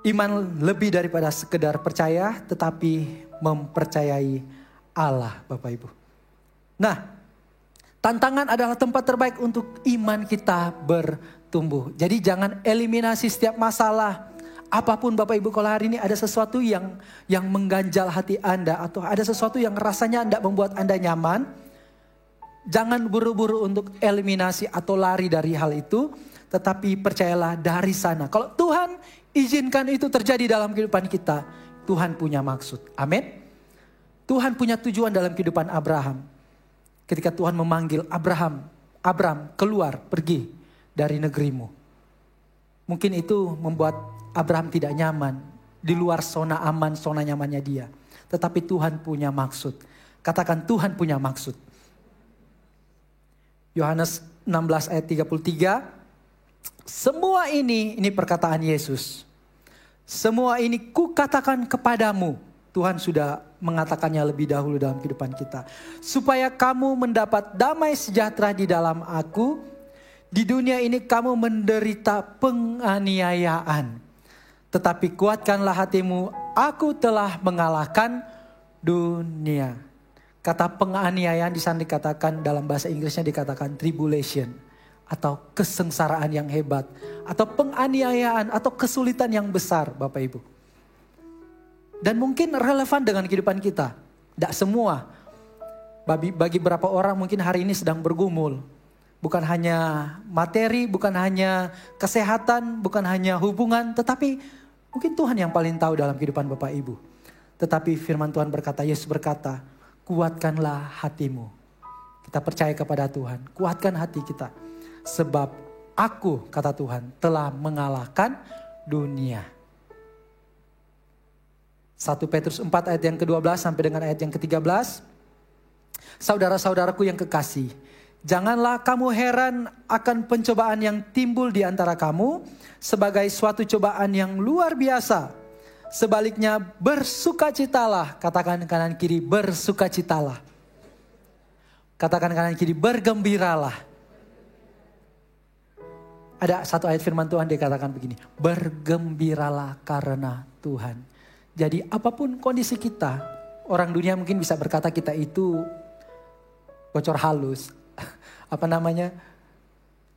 Iman lebih daripada sekedar percaya, tetapi mempercayai Allah, Bapak Ibu. Nah, tantangan adalah tempat terbaik untuk iman kita bertumbuh. Jadi jangan eliminasi setiap masalah. Apapun Bapak Ibu, kalau hari ini ada sesuatu yang mengganjal hati Anda, atau ada sesuatu yang rasanya tidak membuat Anda nyaman, jangan buru-buru untuk eliminasi atau lari dari hal itu, tetapi percayalah dari sana. Kalau Tuhan izinkan itu terjadi dalam kehidupan kita, Tuhan punya maksud. Amin. Tuhan punya tujuan dalam kehidupan Abraham. Ketika Tuhan memanggil Abram, keluar, pergi dari negerimu. Mungkin itu membuat Abraham tidak nyaman, di luar zona aman, zona nyamannya dia. Tetapi Tuhan punya maksud. Katakan, Tuhan punya maksud. Yohanes 16 ayat 33. Semua ini perkataan Yesus. Semua ini kukatakan kepadamu. Tuhan sudah mengatakannya lebih dahulu dalam kehidupan kita. Supaya kamu mendapat damai sejahtera di dalam aku. Di dunia ini kamu menderita penganiayaan. Tetapi kuatkanlah hatimu, aku telah mengalahkan dunia. Kata penganiayaan di sana dikatakan, dalam bahasa Inggrisnya dikatakan tribulation. Atau kesengsaraan yang hebat. Atau penganiayaan atau kesulitan yang besar, Bapak Ibu. Dan mungkin relevan dengan kehidupan kita. Tidak semua. Bagi beberapa orang mungkin hari ini sedang bergumul. Bukan hanya materi, bukan hanya kesehatan, bukan hanya hubungan. Tetapi mungkin Tuhan yang paling tahu dalam kehidupan Bapak Ibu. Tetapi firman Tuhan berkata, Yesus berkata, kuatkanlah hatimu. Kita percaya kepada Tuhan. Kuatkan hati kita. Sebab aku, kata Tuhan, telah mengalahkan dunia. 1 Petrus 4 ayat yang ke-12 sampai dengan ayat yang ke-13. Saudara-saudaraku yang kekasih, janganlah kamu heran akan pencobaan yang timbul di antara kamu sebagai suatu cobaan yang luar biasa. Sebaliknya bersukacitalah, katakan kanan kiri bersukacitalah. Katakan kanan kiri bergembiralah. Ada satu ayat firman Tuhan dikatakan begini, bergembiralah karena Tuhan. Jadi apapun kondisi kita, orang dunia mungkin bisa berkata kita itu bocor halus.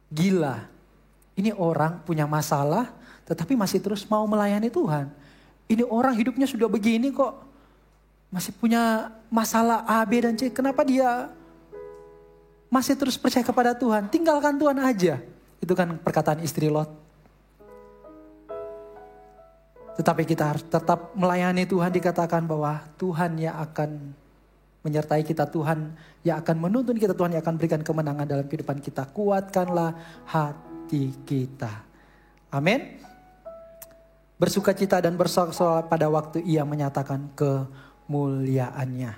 Gila. Ini orang punya masalah tetapi masih terus mau melayani Tuhan. Ini orang hidupnya sudah begini kok. Masih punya masalah A, B, dan C. Kenapa dia masih terus percaya kepada Tuhan? Tinggalkan Tuhan aja. Itu kan perkataan istri Lot. Tetapi kita harus tetap melayani Tuhan, dikatakan bahwa Tuhan yang akan menyertai kita, Tuhan yang akan menuntun kita, Tuhan yang akan berikan kemenangan dalam kehidupan kita. Kuatkanlah hati kita. Amin. Bersukacita dan bersorak-sorai pada waktu Ia menyatakan kemuliaannya.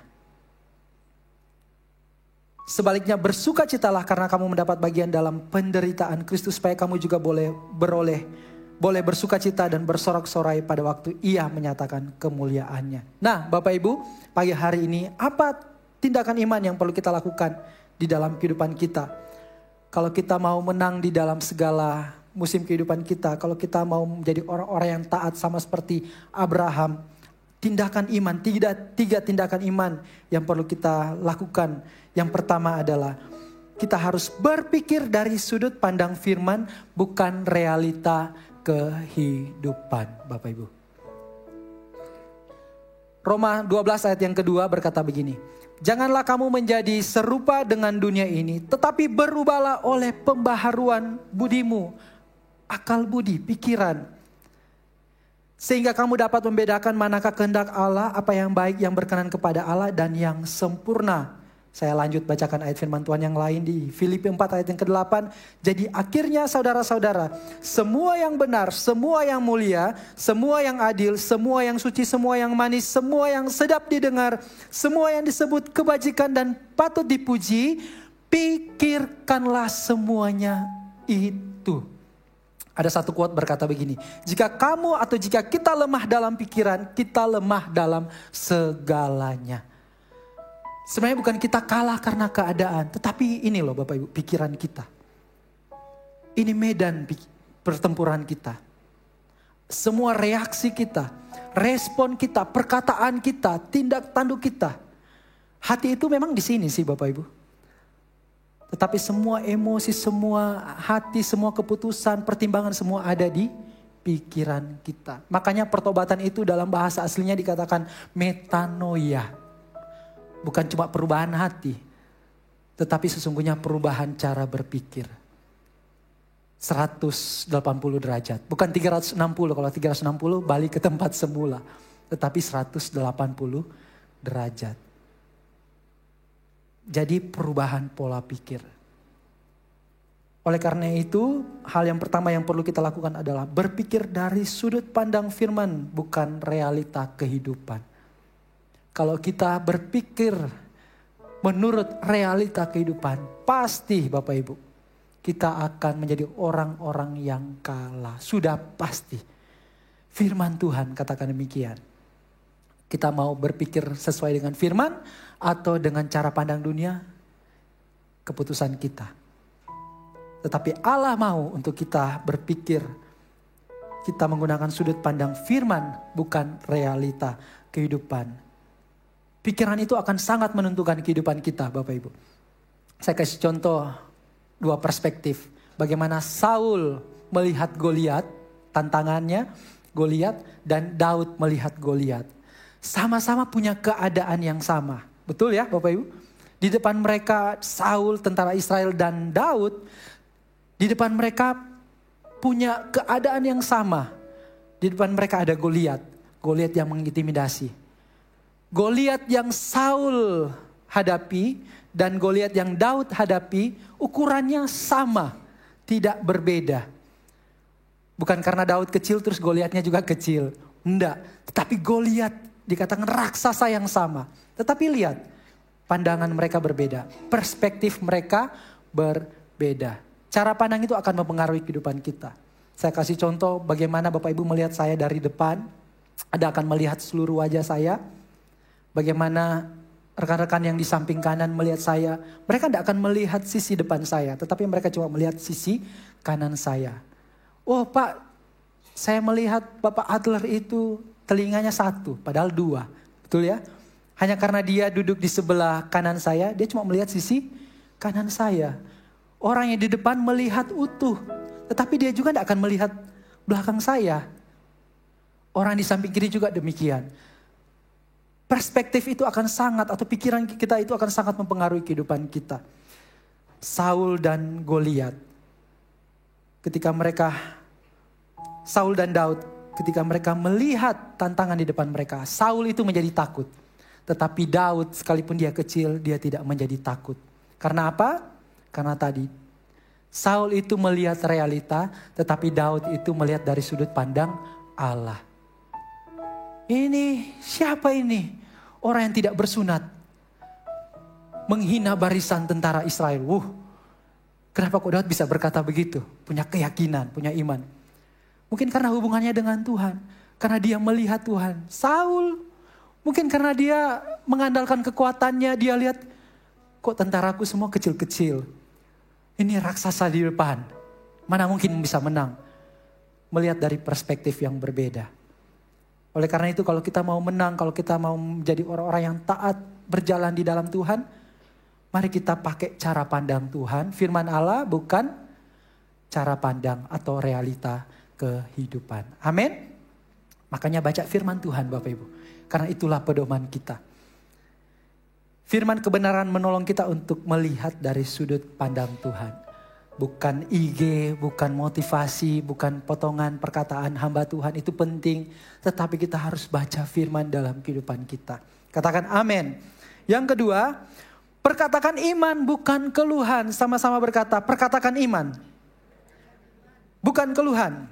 Sebaliknya bersukacitalah karena kamu mendapat bagian dalam penderitaan Kristus, supaya kamu juga boleh bersukacita dan bersorak-sorai pada waktu Ia menyatakan kemuliaannya. Nah, Bapak Ibu, pagi hari ini apa tindakan iman yang perlu kita lakukan di dalam kehidupan kita? Kalau kita mau menang di dalam segala musim kehidupan kita, kalau kita mau menjadi orang-orang yang taat sama seperti Abraham, tindakan iman, tiga tindakan iman yang perlu kita lakukan. Yang pertama adalah kita harus berpikir dari sudut pandang firman, bukan realita kehidupan, Bapak Ibu. Roma 12 ayat yang kedua berkata begini, janganlah kamu menjadi serupa dengan dunia ini, tetapi berubahlah oleh pembaharuan budimu, akal budi, pikiran, sehingga kamu dapat membedakan manakah kehendak Allah, apa yang baik, yang berkenan kepada Allah, dan yang sempurna. Saya lanjut bacakan ayat firman Tuhan yang lain di Filipi 4 ayat yang ke-8. Jadi akhirnya saudara-saudara, semua yang benar, semua yang mulia, semua yang adil, semua yang suci, semua yang manis, semua yang sedap didengar, semua yang disebut kebajikan dan patut dipuji, pikirkanlah semuanya itu. Ada satu quote berkata begini, jika kamu atau jika kita lemah dalam pikiran, kita lemah dalam segalanya. Sebenarnya bukan kita kalah karena keadaan, tetapi ini loh Bapak Ibu, pikiran kita. Ini medan pertempuran kita. Semua reaksi kita, respon kita, perkataan kita, tindak tanduk kita. Hati itu memang di sini sih Bapak Ibu. Tetapi semua emosi, semua hati, semua keputusan, pertimbangan semua ada di pikiran kita. Makanya pertobatan itu dalam bahasa aslinya dikatakan metanoia. Bukan cuma perubahan hati, tetapi sesungguhnya perubahan cara berpikir. 180 derajat. Bukan 360, kalau 360 balik ke tempat semula. Tetapi 180 derajat. Jadi perubahan pola pikir. Oleh karena itu, hal yang pertama yang perlu kita lakukan adalah berpikir dari sudut pandang firman, bukan realita kehidupan. Kalau kita berpikir menurut realita kehidupan, pasti Bapak Ibu, kita akan menjadi orang-orang yang kalah. Sudah pasti. Firman Tuhan katakan demikian. Kita mau berpikir sesuai dengan firman atau dengan cara pandang dunia, keputusan kita. Tetapi Allah mau untuk kita berpikir, kita menggunakan sudut pandang firman, bukan realita kehidupan. Pikiran itu akan sangat menentukan kehidupan kita Bapak Ibu. Saya kasih contoh 2 perspektif. Bagaimana Saul melihat Goliat, tantangannya Goliat, dan Daud melihat Goliat. Sama-sama punya keadaan yang sama. Betul ya Bapak Ibu? Di depan mereka Saul, tentara Israel, dan Daud. Di depan mereka punya keadaan yang sama. Di depan mereka ada Goliat. Goliat yang mengintimidasi. Goliat yang Saul hadapi dan Goliat yang Daud hadapi ukurannya sama, tidak berbeda. Bukan karena Daud kecil terus Goliatnya juga kecil. Enggak, tetapi Goliat dikatakan raksasa yang sama. Tetapi lihat, pandangan mereka berbeda, perspektif mereka berbeda. Cara pandang itu akan mempengaruhi kehidupan kita. Saya kasih contoh bagaimana Bapak Ibu melihat saya dari depan, Anda akan melihat seluruh wajah saya. Bagaimana rekan-rekan yang di samping kanan melihat saya, mereka tidak akan melihat sisi depan saya, tetapi mereka cuma melihat sisi kanan saya. Oh Pak, saya melihat Bapak Adler itu telinganya 1, padahal 2. Betul ya? Hanya karena dia duduk di sebelah kanan saya, dia cuma melihat sisi kanan saya. Orang yang di depan melihat utuh, tetapi dia juga tidak akan melihat belakang saya. Orang di samping kiri juga demikian. Perspektif itu akan sangat, atau pikiran kita itu akan sangat mempengaruhi kehidupan kita. Saul dan Goliat. Saul dan Daud, ketika mereka melihat tantangan di depan mereka, Saul itu menjadi takut. Tetapi Daud sekalipun dia kecil, dia tidak menjadi takut. Karena apa? Karena tadi, Saul itu melihat realita, tetapi Daud itu melihat dari sudut pandang Allah. Ini siapa ini? Orang yang tidak bersunat. Menghina barisan tentara Israel. Kenapa kok Daud bisa berkata begitu? Punya keyakinan, punya iman. Mungkin karena hubungannya dengan Tuhan. Karena dia melihat Tuhan. Saul, mungkin karena dia mengandalkan kekuatannya. Dia lihat, kok tentaraku semua kecil-kecil. Ini raksasa di depan. Mana mungkin bisa menang? Melihat dari perspektif yang berbeda. Oleh karena itu kalau kita mau menang, kalau kita mau menjadi orang-orang yang taat berjalan di dalam Tuhan, mari kita pakai cara pandang Tuhan, firman Allah, bukan cara pandang atau realita kehidupan. Amin. Makanya baca firman Tuhan Bapak Ibu. Karena itulah pedoman kita. Firman kebenaran menolong kita untuk melihat dari sudut pandang Tuhan. Bukan IG, bukan motivasi, bukan potongan perkataan hamba Tuhan, itu penting. Tetapi kita harus baca firman dalam kehidupan kita. Katakan amin. Yang kedua, perkatakan iman bukan keluhan. Sama-sama berkata, perkatakan iman. Bukan keluhan.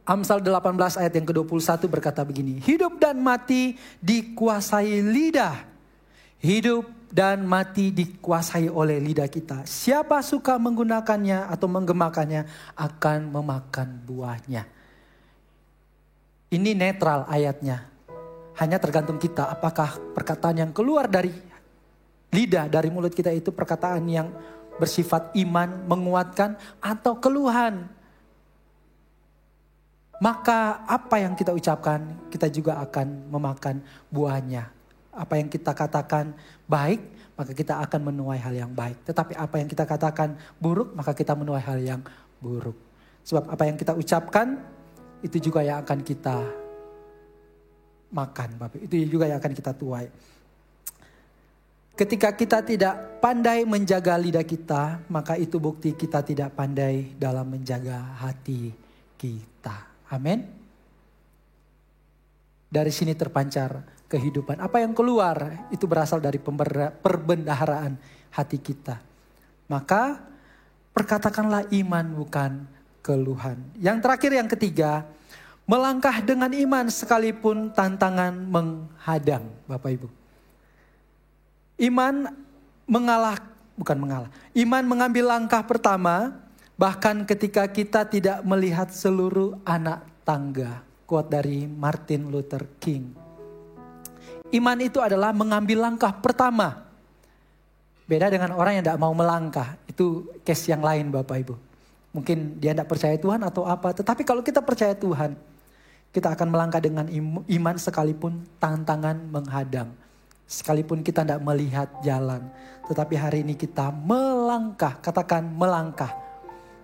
Amsal 18 ayat yang ke-21 berkata begini. Hidup dan mati dikuasai lidah. Hidup dan mati dikuasai oleh lidah kita. Siapa suka menggunakannya atau menggemakannya akan memakan buahnya. Ini netral ayatnya. Hanya tergantung kita apakah perkataan yang keluar dari lidah, dari mulut kita itu perkataan yang bersifat iman, menguatkan, atau keluhan. Maka apa yang kita ucapkan, kita juga akan memakan buahnya. Apa yang kita katakan baik, maka kita akan menuai hal yang baik. Tetapi apa yang kita katakan buruk, maka kita menuai hal yang buruk. Sebab apa yang kita ucapkan, itu juga yang akan kita makan, Bapak. Itu juga yang akan kita tuai. Ketika kita tidak pandai menjaga lidah kita, maka itu bukti kita tidak pandai dalam menjaga hati kita. Amin. Dari sini terpancar kehidupan. Apa yang keluar itu berasal dari perbendaharaan hati kita. Maka perkatakanlah iman bukan keluhan. Yang terakhir, yang ketiga, melangkah dengan iman sekalipun tantangan menghadang, Bapak Ibu. Iman Iman mengambil langkah pertama bahkan ketika kita tidak melihat seluruh anak tangga. Quote dari Martin Luther King. Iman itu adalah mengambil langkah pertama. Beda dengan orang yang tidak mau melangkah. Itu case yang lain, Bapak Ibu. Mungkin dia tidak percaya Tuhan atau apa. Tetapi kalau kita percaya Tuhan, kita akan melangkah dengan iman sekalipun tantangan menghadang. Sekalipun kita tidak melihat jalan. Tetapi hari ini kita melangkah. Katakan melangkah.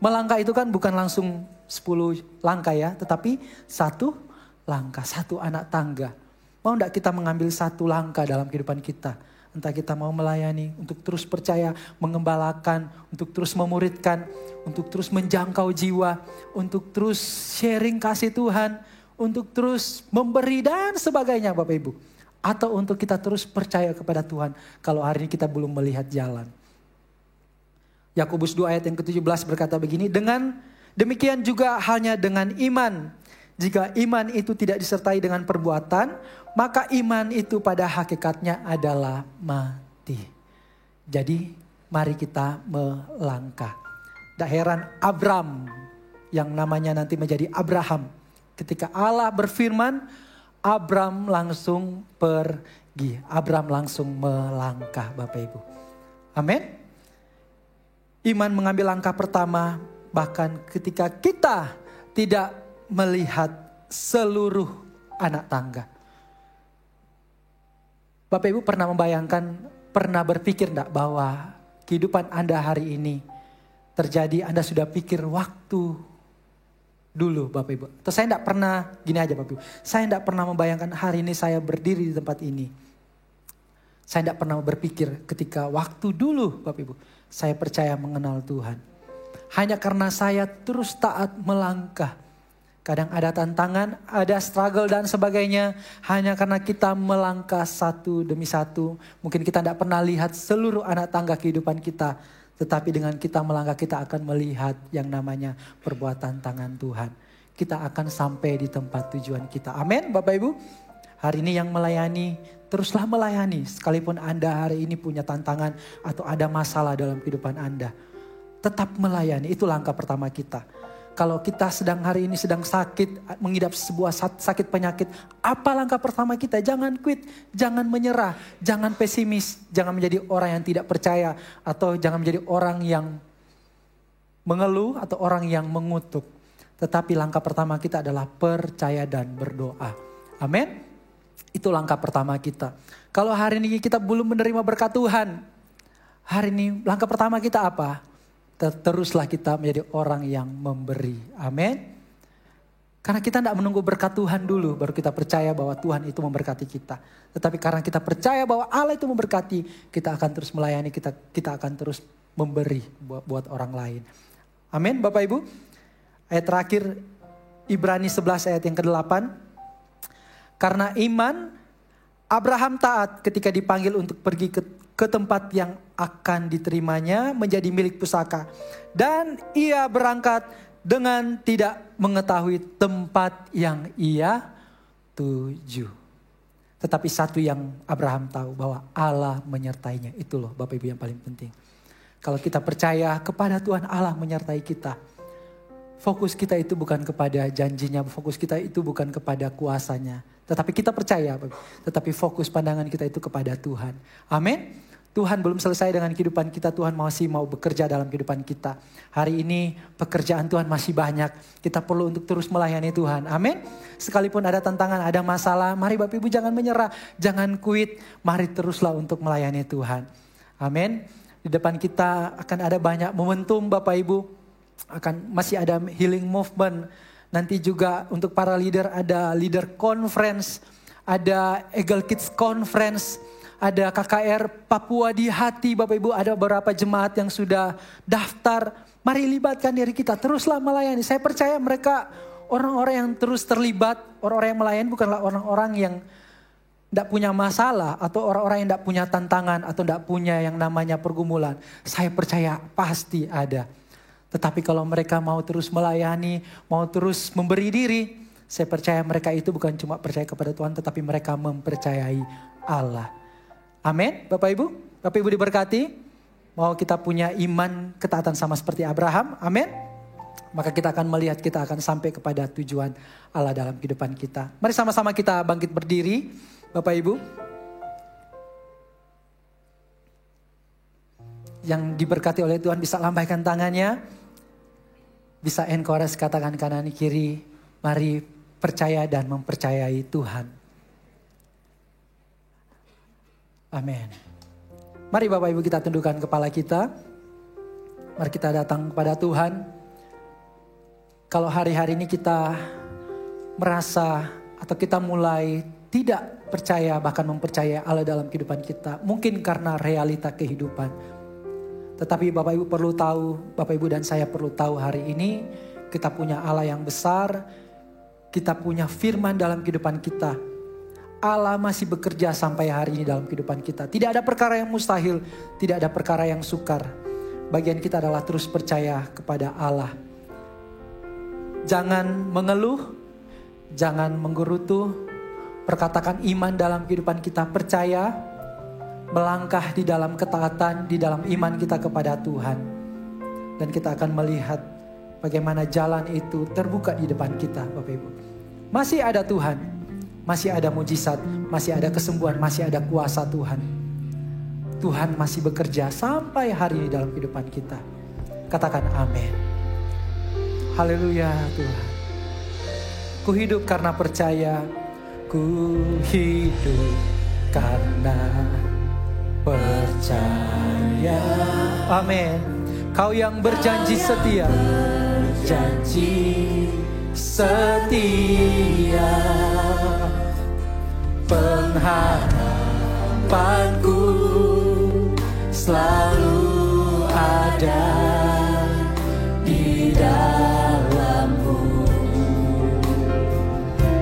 Melangkah itu kan bukan langsung 10 langkah ya. Tetapi 1 langkah, 1 anak tangga. Mau tidak kita mengambil 1 langkah dalam kehidupan kita? Entah kita mau melayani, untuk terus percaya, mengembalakan, untuk terus memuridkan, untuk terus menjangkau jiwa, untuk terus sharing kasih Tuhan, untuk terus memberi dan sebagainya, Bapak Ibu. Atau untuk kita terus percaya kepada Tuhan kalau hari ini kita belum melihat jalan. Yakobus 2 ayat yang ke-17 berkata begini, dengan demikian juga halnya dengan iman. Jika iman itu tidak disertai dengan perbuatan, maka iman itu pada hakikatnya adalah mati. Jadi mari kita melangkah. Tak heran Abram yang namanya nanti menjadi Abraham. Ketika Allah berfirman, Abram langsung pergi. Abram langsung melangkah, Bapak Ibu. Amin. Iman mengambil langkah pertama bahkan ketika kita tidak melihat seluruh anak tangga. Bapak Ibu pernah membayangkan, pernah berpikir enggak bahwa kehidupan Anda hari ini terjadi, Anda sudah pikir waktu dulu, Bapak Ibu. Atau saya enggak pernah, gini aja Bapak Ibu. Saya enggak pernah membayangkan hari ini saya berdiri di tempat ini. Saya enggak pernah berpikir ketika waktu dulu, Bapak Ibu, saya percaya mengenal Tuhan. Hanya karena saya terus taat melangkah. Kadang ada tantangan, ada struggle dan sebagainya. Hanya karena kita melangkah satu demi satu. Mungkin kita tidak pernah lihat seluruh anak tangga kehidupan kita. Tetapi dengan kita melangkah, kita akan melihat yang namanya perbuatan tangan Tuhan. Kita akan sampai di tempat tujuan kita. Amin, Bapak Ibu. Hari ini yang melayani, teruslah melayani. Sekalipun Anda hari ini punya tantangan atau ada masalah dalam kehidupan Anda. Tetap melayani, itu langkah pertama kita. Kalau kita hari ini sedang sakit, mengidap sebuah sakit penyakit, apa langkah pertama kita? Jangan quit, jangan menyerah, jangan pesimis, jangan menjadi orang yang tidak percaya, atau jangan menjadi orang yang mengeluh atau orang yang mengutuk. Tetapi langkah pertama kita adalah percaya dan berdoa. Amin. Itu langkah pertama kita. Kalau hari ini kita belum menerima berkat Tuhan, hari ini langkah pertama kita apa? Teruslah kita menjadi orang yang memberi. Amin. Karena kita tidak menunggu berkat Tuhan dulu, baru kita percaya bahwa Tuhan itu memberkati kita. Tetapi karena kita percaya bahwa Allah itu memberkati, kita akan terus melayani, kita akan terus memberi buat orang lain. Amin, Bapak Ibu. Ayat terakhir, Ibrani 11 ayat yang ke-8. Karena iman, Abraham taat ketika dipanggil untuk pergi ke tempat yang akan diterimanya menjadi milik pusaka. Dan ia berangkat dengan tidak mengetahui tempat yang ia tuju. Tetapi satu yang Abraham tahu, bahwa Allah menyertainya. Itu loh Bapak Ibu yang paling penting. Kalau kita percaya kepada Tuhan, Allah menyertai kita. Fokus kita itu bukan kepada janjinya, fokus kita itu bukan kepada kuasanya. Tetapi kita percaya, tetapi fokus pandangan kita itu kepada Tuhan. Amin. Tuhan belum selesai dengan kehidupan kita, Tuhan masih mau bekerja dalam kehidupan kita. Hari ini pekerjaan Tuhan masih banyak, kita perlu untuk terus melayani Tuhan, amin. Sekalipun ada tantangan, ada masalah, mari Bapak Ibu jangan menyerah, jangan quit, mari teruslah untuk melayani Tuhan, amin. Di depan kita akan ada banyak momentum Bapak Ibu, masih ada healing movement, nanti juga untuk para leader ada leader conference, ada Eagle Kids Conference, ada KKR Papua di hati Bapak Ibu, ada beberapa jemaat yang sudah daftar. Mari libatkan diri kita, teruslah melayani. Saya percaya mereka orang-orang yang terus terlibat, orang-orang yang melayani bukanlah orang-orang yang tidak punya masalah atau orang-orang yang tidak punya tantangan atau tidak punya yang namanya pergumulan. Saya percaya pasti ada. Tetapi kalau mereka mau terus melayani, mau terus memberi diri, saya percaya mereka itu bukan cuma percaya kepada Tuhan, tetapi mereka mempercayai Allah. Amin, Bapak Ibu diberkati. Mau kita punya iman ketaatan sama seperti Abraham, amin. Maka kita akan melihat kita akan sampai kepada tujuan Allah dalam kehidupan kita. Mari sama-sama kita bangkit berdiri, Bapak Ibu. Yang diberkati oleh Tuhan bisa lambaikan tangannya. Bisa encourage katakan kanan kiri. Mari percaya dan mempercayai Tuhan. Amin. Mari Bapak Ibu kita tundukkan kepala kita. Mari kita datang kepada Tuhan. Kalau hari-hari ini kita merasa atau kita mulai tidak percaya bahkan mempercayai Allah dalam kehidupan kita. Mungkin karena realita kehidupan. Tetapi Bapak Ibu perlu tahu, Bapak Ibu dan saya perlu tahu hari ini kita punya Allah yang besar. Kita punya firman dalam kehidupan kita. Allah masih bekerja sampai hari ini dalam kehidupan kita. Tidak ada perkara yang mustahil, tidak ada perkara yang sukar. Bagian kita adalah terus percaya kepada Allah. Jangan mengeluh, jangan menggerutu. Perkatakan iman dalam kehidupan kita, percaya, melangkah di dalam ketaatan, di dalam iman kita kepada Tuhan. Dan kita akan melihat bagaimana jalan itu terbuka di depan kita, Bapak Ibu. Masih ada Tuhan. Masih ada mujizat, masih ada kesembuhan, masih ada kuasa Tuhan. Tuhan masih bekerja sampai hari ini dalam kehidupan kita. Katakan amin. Haleluya Tuhan. Ku hidup karena percaya. Ku hidup karena percaya. Amin. Kau yang berjanji setia. Janji setia. Pengharapanku selalu ada di dalam-Mu.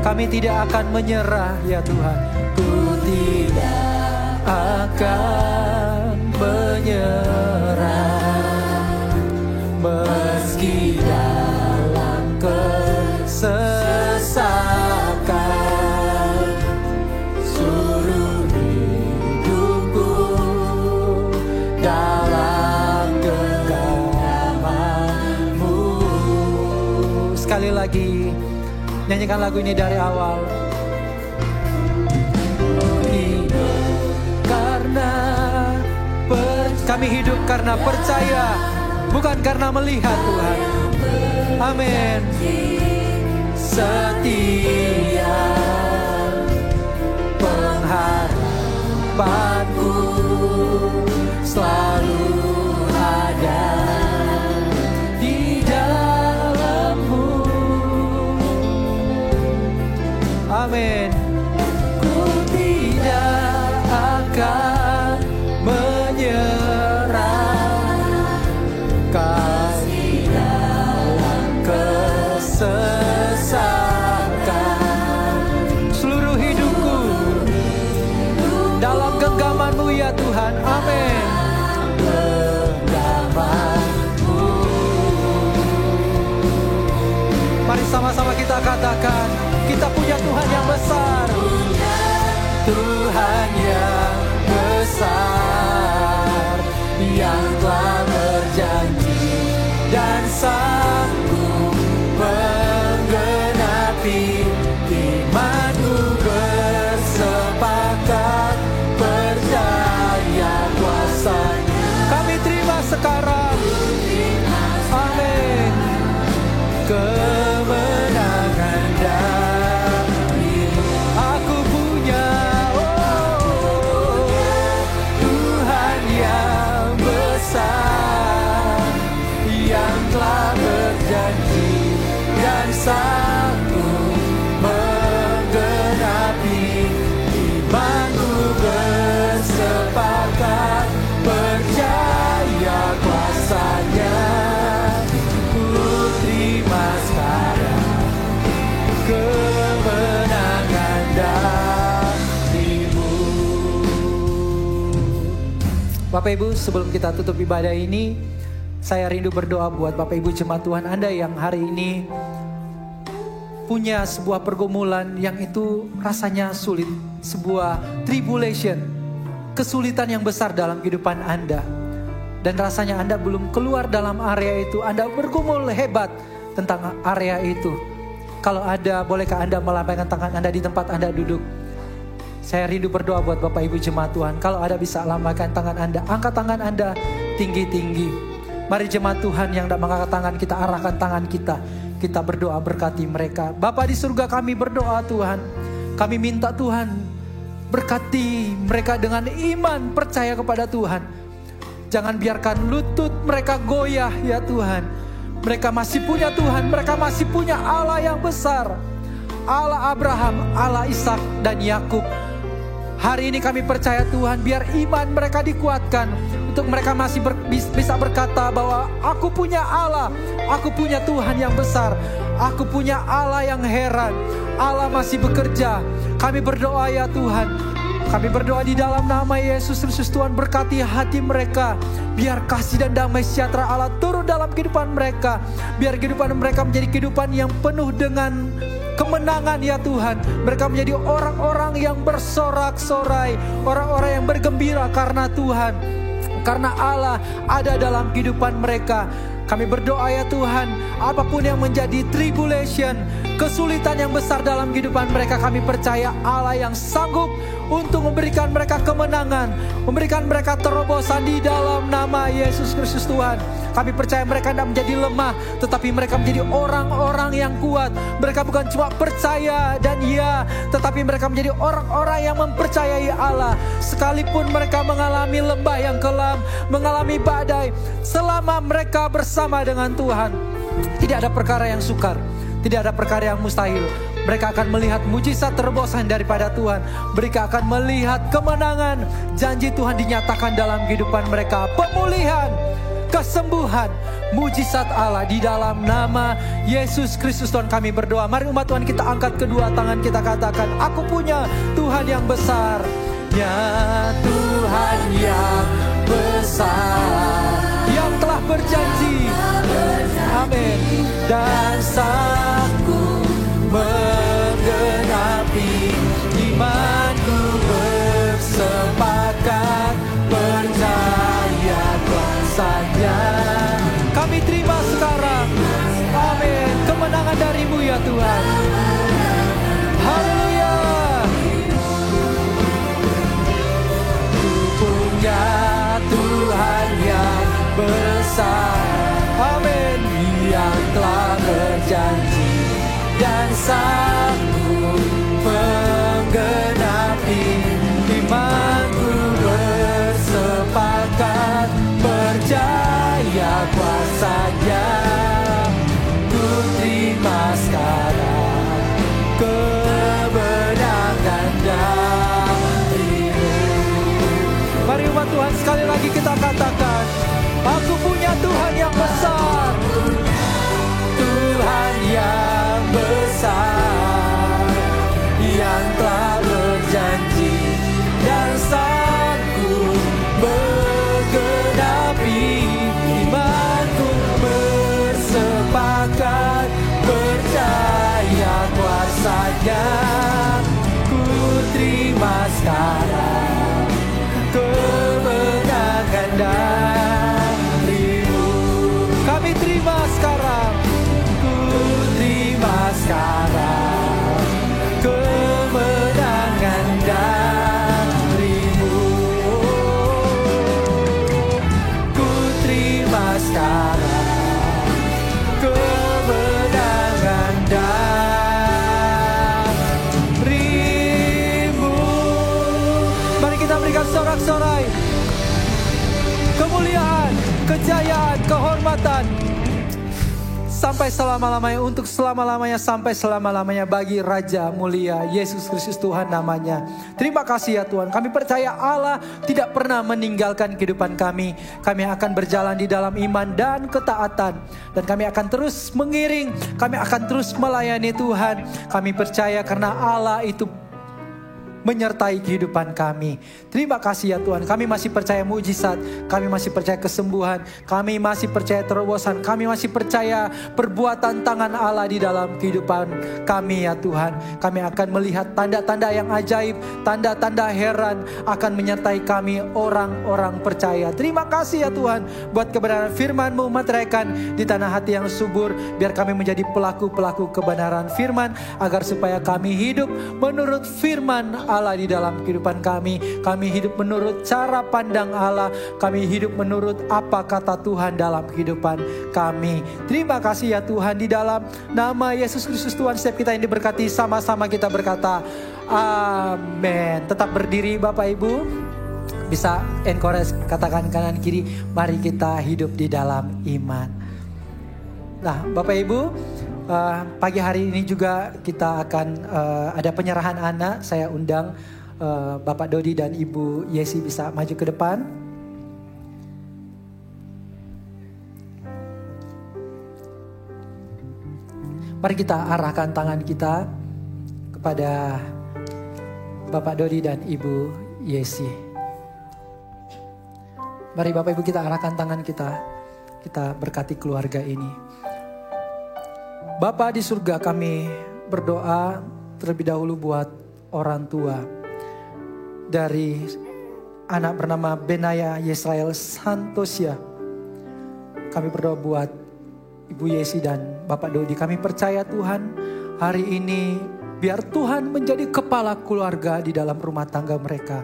Kami tidak akan menyerah ya Tuhan. Ku tidak akan menyerah meski dalam kesesakan. Sekali lagi, nyanyikan lagu ini dari awal. Kami hidup karena percaya, bukan karena melihat Tuhan. Amin. Setia pengharapanku selalu ada di dalam-Mu. Amin. Ku tidak akan menyerah kasih dalam kesesakan. Seluruh hidupku dalam genggaman-Mu ya Bapak Ibu, sebelum kita tutup ibadah ini, saya rindu berdoa buat Bapak Ibu jemaat Tuhan Anda yang hari ini punya sebuah pergumulan yang itu rasanya sulit, sebuah tribulation, kesulitan yang besar dalam kehidupan Anda. Dan rasanya Anda belum keluar dalam area itu, Anda bergumul hebat tentang area itu. Kalau ada, bolehkah Anda melambaikan tangan Anda di tempat Anda duduk? Saya rindu berdoa buat Bapak Ibu jemaat Tuhan. Kalau ada bisa lambaikan tangan Anda, angkat tangan Anda tinggi-tinggi. Mari jemaat Tuhan yang tidak mengangkat tangan, kita arahkan tangan kita. Kita berdoa berkati mereka. Bapa di surga, kami berdoa Tuhan. Kami minta Tuhan berkati mereka dengan iman, percaya kepada Tuhan. Jangan biarkan lutut mereka goyah ya Tuhan. Mereka masih punya Tuhan, mereka masih punya Allah yang besar. Allah Abraham, Allah Ishak dan Yakub. Hari ini kami percaya Tuhan, biar iman mereka dikuatkan. Untuk mereka masih bisa berkata bahwa aku punya Allah, aku punya Tuhan yang besar, aku punya Allah yang heran. Allah masih bekerja. Kami berdoa ya Tuhan, kami berdoa di dalam nama Yesus Kristus. Tuhan berkati hati mereka. Biar kasih dan damai sejahtera Allah turun dalam kehidupan mereka. Biar kehidupan mereka menjadi kehidupan yang penuh dengan kemenangan ya Tuhan. Mereka menjadi orang-orang yang bersorak-sorai, orang-orang yang bergembira karena Tuhan, karena Allah ada dalam kehidupan mereka. Kami berdoa ya Tuhan, apapun yang menjadi tribulation, kesulitan yang besar dalam kehidupan mereka, kami percaya Allah yang sanggup untuk memberikan mereka kemenangan, memberikan mereka terobosan di dalam nama Yesus Kristus Tuhan. Kami percaya mereka tidak menjadi lemah, tetapi mereka menjadi orang-orang yang kuat. Mereka bukan cuma percaya dan ya, tetapi mereka menjadi orang-orang yang mempercayai Allah. Sekalipun mereka mengalami lembah yang kelam, mengalami badai, selama mereka bersama dengan Tuhan, tidak ada perkara yang sukar, tidak ada perkara yang mustahil. Mereka akan melihat mujizat terobosan daripada Tuhan. Mereka akan melihat kemenangan. Janji Tuhan dinyatakan dalam kehidupan mereka. Pemulihan, kesembuhan, mujizat Allah di dalam nama Yesus Kristus Tuhan kami berdoa. Mari umat Tuhan kita angkat kedua tangan, kita katakan, aku punya Tuhan yang besar. Ya Tuhan yang besar, yang telah berjanji, amin, dan sanggup menggenapi imanku, bersepakat percaya kuasanya. Kami terima sekarang, amin, kemenangan darimu ya Tuhan. Haleluya. Ku punya Tuhan yang besar, amin, yang telah berjanji dan sanggup menggenapi imanku, bersepakat percaya kuasanya. Ku terima sekarang kemenangan darimu. Mari umat Tuhan sekali lagi kita katakan, aku punya Tuhan yang besar, Tuhan yang besar, yang telah berjanji dan sanggup menggenapi imanku, bersepakat percaya kuasanya. Ku terima sekarang kemenangan darimu. Kami terima sekarang, ku terima sekarang kemenangan darimu. Ku terima sekarang kemenangan darimu. Mari kita berikan sorak-sorai kemuliaan, kejayaan, kehormatan sampai selama-lamanya, untuk selama-lamanya, sampai selama-lamanya bagi Raja mulia Yesus Kristus Tuhan namanya. Terima kasih ya Tuhan. Kami percaya Allah tidak pernah meninggalkan kehidupan kami. Kami akan berjalan di dalam iman dan ketaatan, dan kami akan terus mengiring, kami akan terus melayani Tuhan. Kami percaya karena Allah itu menyertai kehidupan kami. Terima kasih ya Tuhan, kami masih percaya mujizat, kami masih percaya kesembuhan, kami masih percaya terobosan, kami masih percaya perbuatan tangan Allah di dalam kehidupan kami ya Tuhan. Kami akan melihat tanda-tanda yang ajaib, tanda-tanda heran akan menyertai kami orang-orang percaya. Terima kasih ya Tuhan buat kebenaran firman-Mu meteraikan di tanah hati yang subur. Biar kami menjadi pelaku-pelaku kebenaran firman, agar supaya kami hidup menurut firman Allah di dalam kehidupan kami. Kami hidup menurut cara pandang Allah. Kami hidup menurut apa kata Tuhan dalam kehidupan kami. Terima kasih ya Tuhan, di dalam nama Yesus Kristus Tuhan, setiap kita yang diberkati, sama-sama kita berkata amin. Tetap berdiri Bapak Ibu. Bisa encourage, katakan kanan kiri, mari kita hidup di dalam iman. Nah Bapak Ibu, pagi hari ini juga kita akan ada penyerahan anak. Saya undang Bapak Dodi dan Ibu Yesi bisa maju ke depan. Mari kita arahkan tangan kita kepada Bapak Dodi dan Ibu Yesi. Mari Bapak Ibu kita arahkan tangan kita. Kita berkati keluarga ini. Bapa di surga, kami berdoa terlebih dahulu buat orang tua dari anak bernama Benaya Yesrael Santosia. Kami berdoa buat Ibu Yesi dan Bapak Dodi. Kami percaya Tuhan, hari ini biar Tuhan menjadi kepala keluarga di dalam rumah tangga mereka.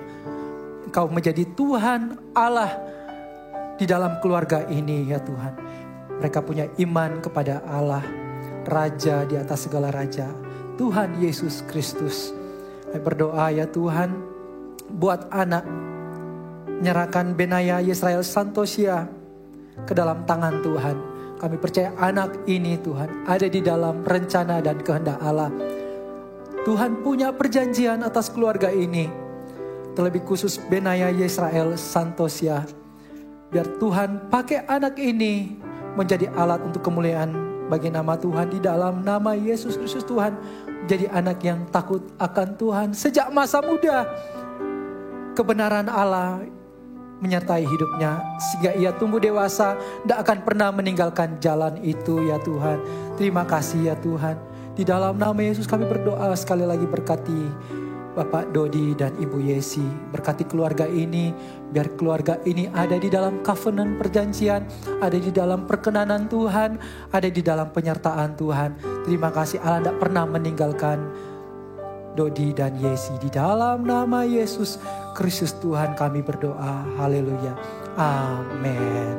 Engkau menjadi Tuhan Allah di dalam keluarga ini ya Tuhan. Mereka punya iman kepada Allah, Raja di atas segala raja, Tuhan Yesus Kristus. Kami berdoa ya Tuhan, buat anak, menyerahkan Benaya Yesrael Santosia ke dalam tangan Tuhan. Kami percaya anak ini Tuhan ada di dalam rencana dan kehendak Allah. Tuhan punya perjanjian atas keluarga ini, terlebih khusus Benaya Yesrael Santosia. Biar Tuhan pakai anak ini menjadi alat untuk kemuliaan bagi nama Tuhan, di dalam nama Yesus Kristus Tuhan. Jadi anak yang takut akan Tuhan sejak masa muda. Kebenaran Allah menyertai hidupnya sehingga ia tumbuh dewasa, tidak akan pernah meninggalkan jalan itu ya Tuhan. Terima kasih ya Tuhan. Di dalam nama Yesus kami berdoa, sekali lagi berkati Bapak Dodi dan Ibu Yesi. Berkati keluarga ini, biar keluarga ini ada di dalam covenant perjanjian, ada di dalam perkenanan Tuhan, ada di dalam penyertaan Tuhan. Terima kasih Allah tidak pernah meninggalkan Dodi dan Yesi. Di dalam nama Yesus Kristus Tuhan kami berdoa. Haleluya. Amin.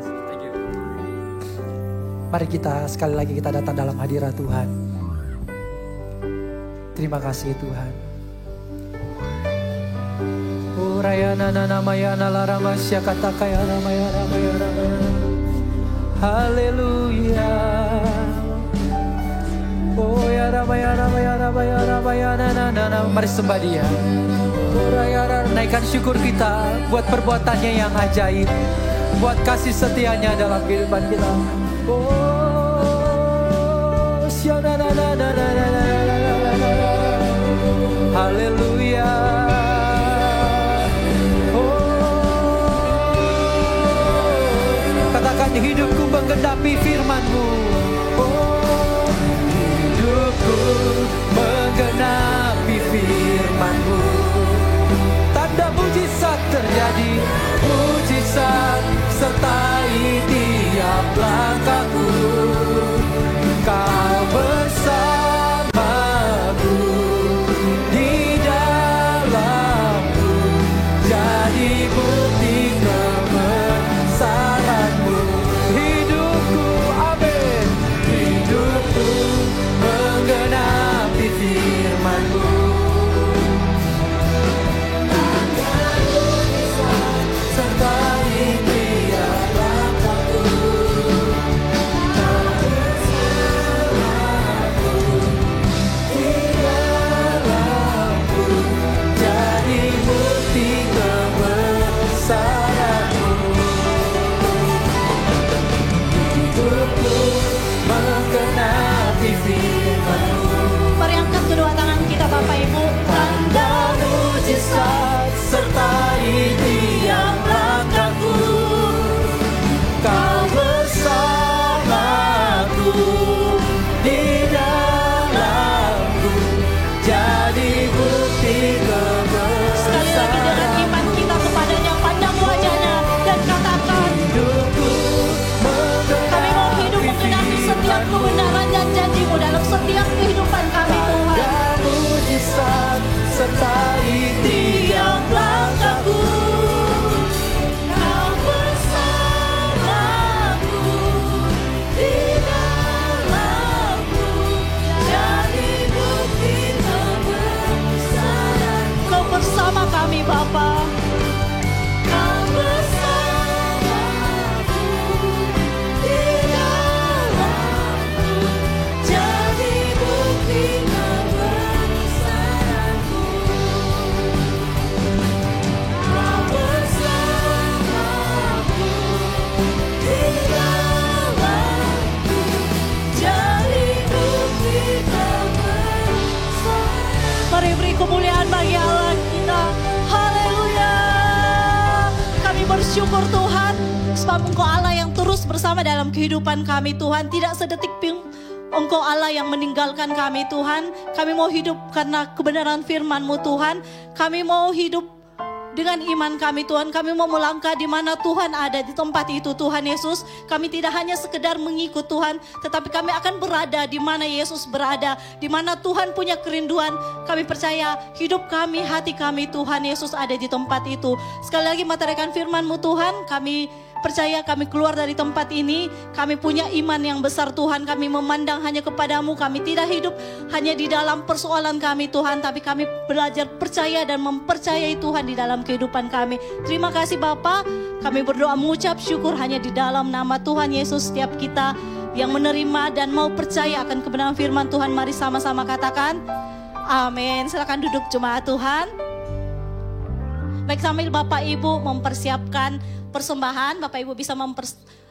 Mari kita sekali lagi kita datang dalam hadirat Tuhan. Terima kasih Tuhan. Rayana nana mayana laramasya kata kaya ramaya ramaya ramaya. Haleluya. Oh ya ramaya ramaya ramaya ramaya nana nana. Mari sembah Dia. Oh rayana, naikkan syukur kita buat perbuatannya yang ajaib, buat kasih setianya dalam kehidupan kita. Oh syana nana nana nana. Haleluya. Katakan hidupku menggenapi firman-Mu. Oh, hidupku menggenapi firman-Mu. Tanda mujizat terjadi, mujizat sertai tiap langkahku. Kau bersamaku, di dalamku, jadi bukti kebesaran-Mu. Hidupku, amin. Hidupku menggenapi firman-Mu. Sertai syukur Tuhan, sebab Engkau Allah yang terus bersama dalam kehidupan kami Tuhan. Tidak sedetik pun Engkau Allah yang meninggalkan kami Tuhan. Kami mau hidup karena kebenaran firman-Mu Tuhan. Kami mau hidup dengan iman kami Tuhan. Kami mau melangkah di mana Tuhan ada di tempat itu Tuhan Yesus. Kami tidak hanya sekedar mengikut Tuhan, tetapi kami akan berada di mana Yesus berada, di mana Tuhan punya kerinduan. Kami percaya hidup kami, hati kami Tuhan Yesus ada di tempat itu. Sekali lagi meteraikan firman-Mu Tuhan, kami percaya kami keluar dari tempat ini, kami punya iman yang besar Tuhan. Kami memandang hanya kepadamu, kami tidak hidup hanya di dalam persoalan kami Tuhan, tapi kami belajar percaya dan mempercayai Tuhan di dalam kehidupan kami. Terima kasih Bapa, kami berdoa mengucap syukur hanya di dalam nama Tuhan Yesus. Setiap kita yang menerima dan mau percaya akan kebenaran firman Tuhan, mari sama-sama katakan amin. Silakan duduk jemaat Tuhan. Baik, sambil Bapak Ibu mempersiapkan persembahan, Bapak Ibu bisa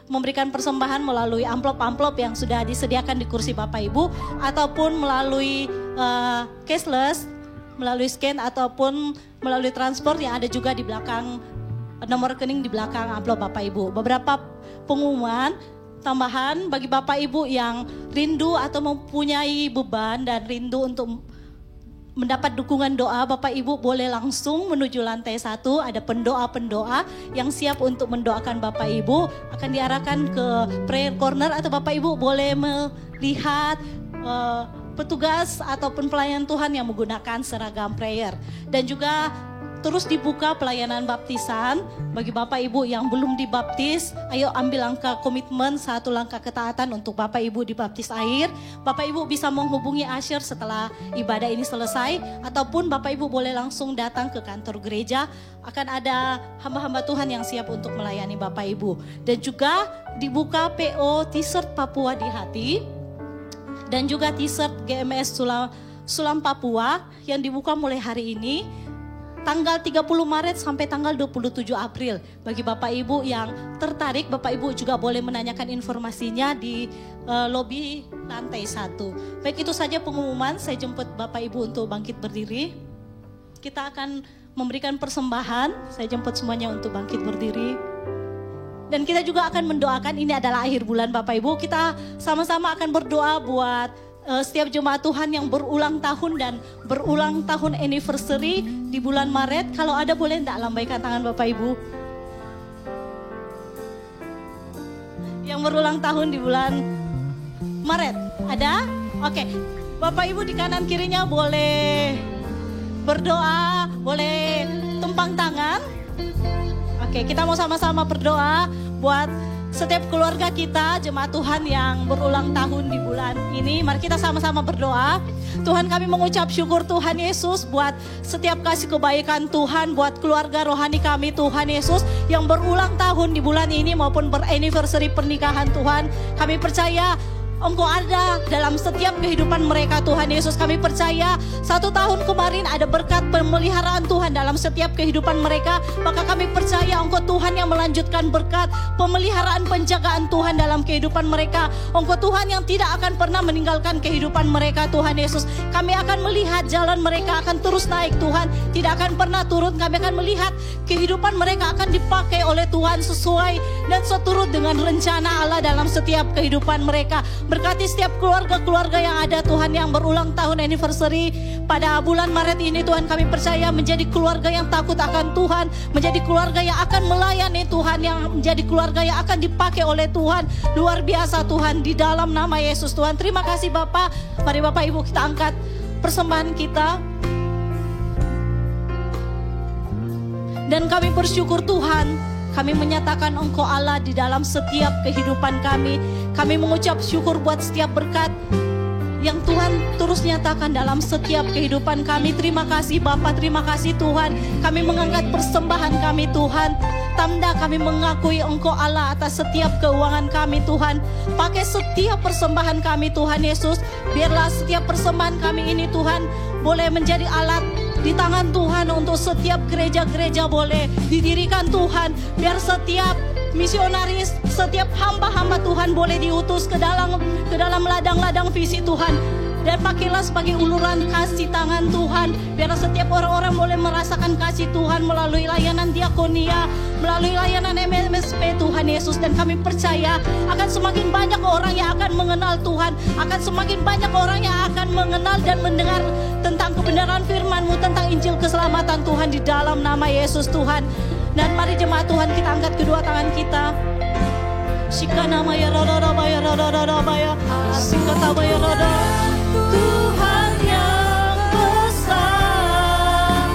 memberikan persembahan melalui amplop-amplop yang sudah disediakan di kursi Bapak Ibu, ataupun melalui cashless, melalui scan, ataupun melalui transport yang ada juga di belakang, nomor rekening di belakang amplop Bapak Ibu. Beberapa pengumuman tambahan bagi Bapak Ibu yang rindu atau mempunyai beban dan rindu untuk mendapat dukungan doa, Bapak Ibu boleh langsung menuju lantai 1. Ada pendoa-pendoa yang siap untuk mendoakan Bapak Ibu, akan diarahkan ke prayer corner, atau Bapak Ibu boleh melihat petugas ataupun pelayan Tuhan yang menggunakan seragam prayer. Dan juga terus dibuka pelayanan baptisan bagi Bapak Ibu yang belum dibaptis. Ayo ambil langkah komitmen, satu langkah ketaatan untuk Bapak Ibu dibaptis air. Bapak Ibu bisa menghubungi Asher setelah ibadah ini selesai, ataupun Bapak Ibu boleh langsung datang ke kantor gereja. Akan ada hamba-hamba Tuhan yang siap untuk melayani Bapak Ibu. Dan juga dibuka PO T-shirt Papua di Hati, dan juga T-shirt GMS Sulam Papua yang dibuka mulai hari ini, tanggal 30 Maret sampai tanggal 27 April. Bagi Bapak Ibu yang tertarik, Bapak Ibu juga boleh menanyakan informasinya di lobi lantai 1. Baik, itu saja pengumuman. Saya jemput Bapak Ibu untuk bangkit berdiri. Kita akan memberikan persembahan. Saya jemput semuanya untuk bangkit berdiri. Dan kita juga akan mendoakan, ini adalah akhir bulan Bapak Ibu. Kita sama-sama akan berdoa buat setiap jemaat Tuhan yang berulang tahun dan berulang tahun anniversary di bulan Maret. Kalau ada boleh enggak lambaikan tangan Bapak Ibu? Yang berulang tahun di bulan Maret, ada? Oke, Bapak Ibu di kanan kirinya boleh berdoa, boleh tumpang tangan. Oke, kita mau sama-sama berdoa buat setiap keluarga kita, jemaat Tuhan yang berulang tahun di bulan ini. Mari kita sama-sama berdoa. Tuhan, kami mengucap syukur Tuhan Yesus buat setiap kasih kebaikan Tuhan buat keluarga rohani kami Tuhan Yesus yang berulang tahun di bulan ini maupun beranniversary pernikahan Tuhan. Kami percaya Engkau ada dalam setiap kehidupan mereka Tuhan Yesus. Kami percaya 1 tahun kemarin ada berkat pemeliharaan Tuhan dalam setiap kehidupan mereka. Maka kami percaya Engkau Tuhan yang melanjutkan berkat pemeliharaan penjagaan Tuhan dalam kehidupan mereka. Engkau Tuhan yang tidak akan pernah meninggalkan kehidupan mereka Tuhan Yesus. Kami akan melihat jalan mereka akan terus naik Tuhan, tidak akan pernah turun. Kami akan melihat kehidupan mereka akan dipakai oleh Tuhan sesuai dan seturut dengan rencana Allah dalam setiap kehidupan mereka. Berkati setiap keluarga-keluarga yang ada Tuhan yang berulang tahun anniversary pada bulan Maret ini Tuhan. Kami percaya menjadi keluarga yang takut akan Tuhan, menjadi keluarga yang akan melayani Tuhan, yang menjadi keluarga yang akan dipakai oleh Tuhan. Luar biasa Tuhan, di dalam nama Yesus Tuhan. Terima kasih Bapak. Mari Bapak Ibu kita angkat persembahan kita. Dan kami bersyukur Tuhan, kami menyatakan Engkau Allah di dalam setiap kehidupan kami. Kami mengucap syukur buat setiap berkat yang Tuhan terus nyatakan dalam setiap kehidupan kami. Terima kasih Bapa, terima kasih Tuhan. Kami mengangkat persembahan kami Tuhan. Tanda kami mengakui Engkau Allah atas setiap keuangan kami Tuhan. Pakai setiap persembahan kami Tuhan Yesus. Biarlah setiap persembahan kami ini Tuhan boleh menjadi alat di tangan Tuhan untuk setiap gereja-gereja boleh didirikan Tuhan. Biar setiap misionaris, setiap hamba-hamba Tuhan boleh diutus ke dalam ladang-ladang visi Tuhan. Dan pakailah sebagai uluran kasih tangan Tuhan. Biar setiap orang-orang boleh merasakan kasih Tuhan melalui layanan diakonia, melalui layanan MSP Tuhan Yesus. Dan kami percaya akan semakin banyak orang yang akan mengenal Tuhan, akan semakin banyak orang yang akan mengenal dan mendengar tentang kebenaran firman-Mu, tentang Injil keselamatan Tuhan di dalam nama Yesus Tuhan. Dan mari jemaat Tuhan, kita angkat kedua tangan kita. Shikana maya roda maya roda maya sikata maya roda. Tuhan yang besar,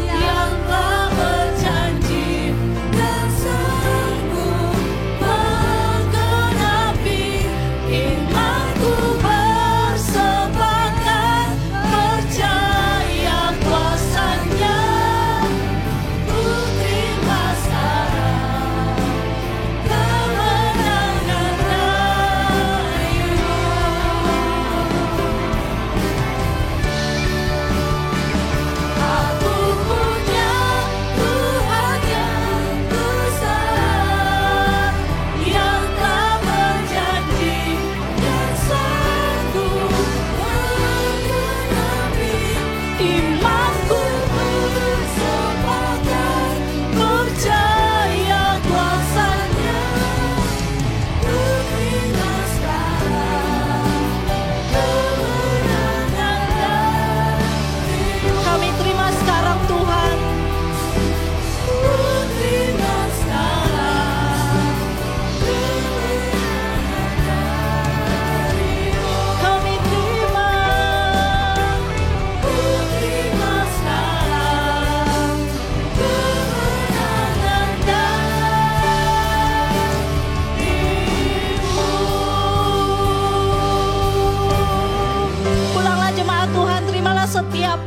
yang telah berjanji dan sanggup menggenapi imanku, bersepakat percaya kuasa-Nya. Ku terima sekarang kemenangan darimu. Aku punya Tuhan yang besar, yang telah berjanji dan sanggup menggenapi imanku, bersepakat percaya kuasa-Nya. Ku terima sekarang kemenangan darimu. Kami terima sekarang Tuhan. Ku terima sekarang kemenangan darimu. Kami terima. Ku terima sekarang kemenangan darimu. Pulanglah jemaat Tuhan, terimalah setiap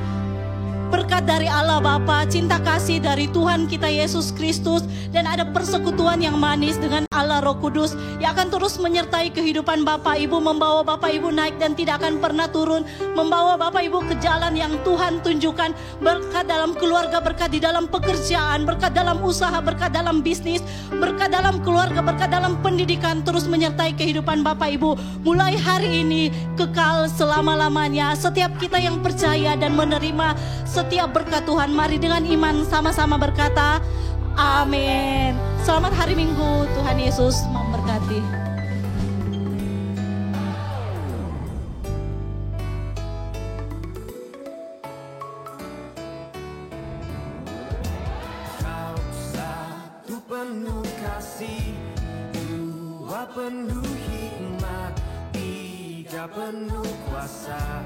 berkat dari Allah Bapa, cinta kasih dari Tuhan kita Yesus Kristus, dan ada persekutuan yang manis dengan Allah Roh Kudus yang akan terus menyertai kehidupan Bapak Ibu, membawa Bapak Ibu naik dan tidak akan pernah turun, membawa Bapak Ibu ke jalan yang Tuhan tunjukkan. Berkat dalam keluarga, berkat di dalam pekerjaan, berkat dalam usaha, berkat dalam bisnis, berkat dalam keluarga, berkat dalam pendidikan, terus menyertai kehidupan Bapak Ibu mulai hari ini kekal selama-lamanya. Setiap kita yang percaya dan menerima setiap berkat Tuhan, mari dengan iman sama-sama berkata amin. Selamat hari Minggu, Tuhan Yesus memberkati. Kau satu penuh kasih, dua penuh hikmat, tiga penuh kuasa.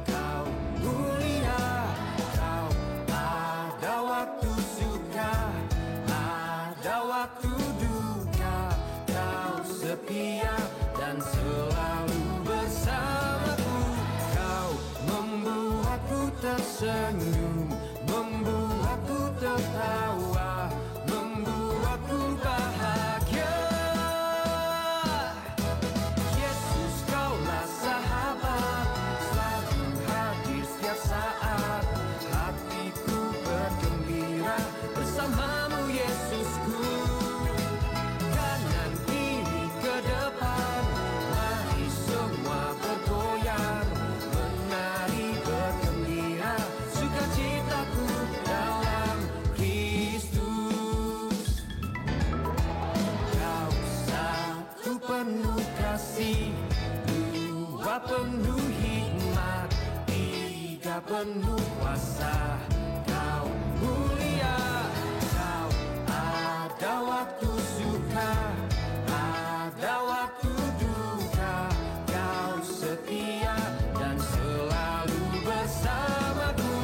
Kau mulia, kau ada waktu suka, ada waktu duka. Kau setia dan selalu bersamaku. Kau membuatku tersenyum, membuatku tertawa, membuatku bahagia. Yesus, Kaulah sahabat, selalu hadir setiap saat. Hatiku bergembira bersamamu, Yesusku. Kanan kiri ke depan, mari semua bergoyang, menari bergembira, sukacitaku dalam Kristus. Kau satu penuh kasih, dua penuh hikmat, tiga penuh kuasa. Kau mulia, kau ada waktu suka, ada waktu duka. Kau setia dan selalu bersamaku.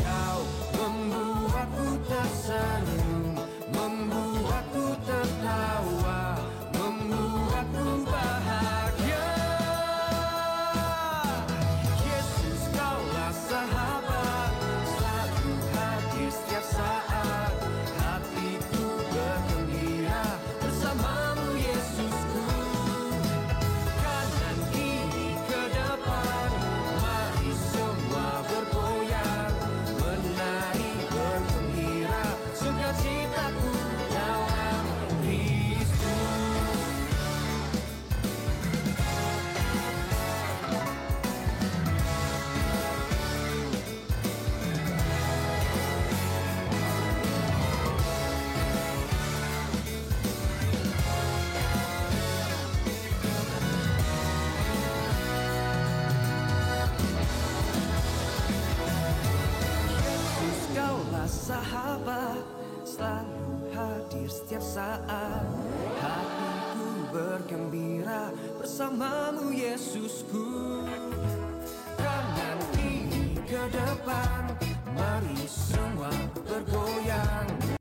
Kau membuatku tersenyum, membuatku tertawa, membuatku bahagia. Yesus, Kaulah sahabat, selalu saat hatiku bergembira bersamamu Yesusku. Kanan kiri ke depan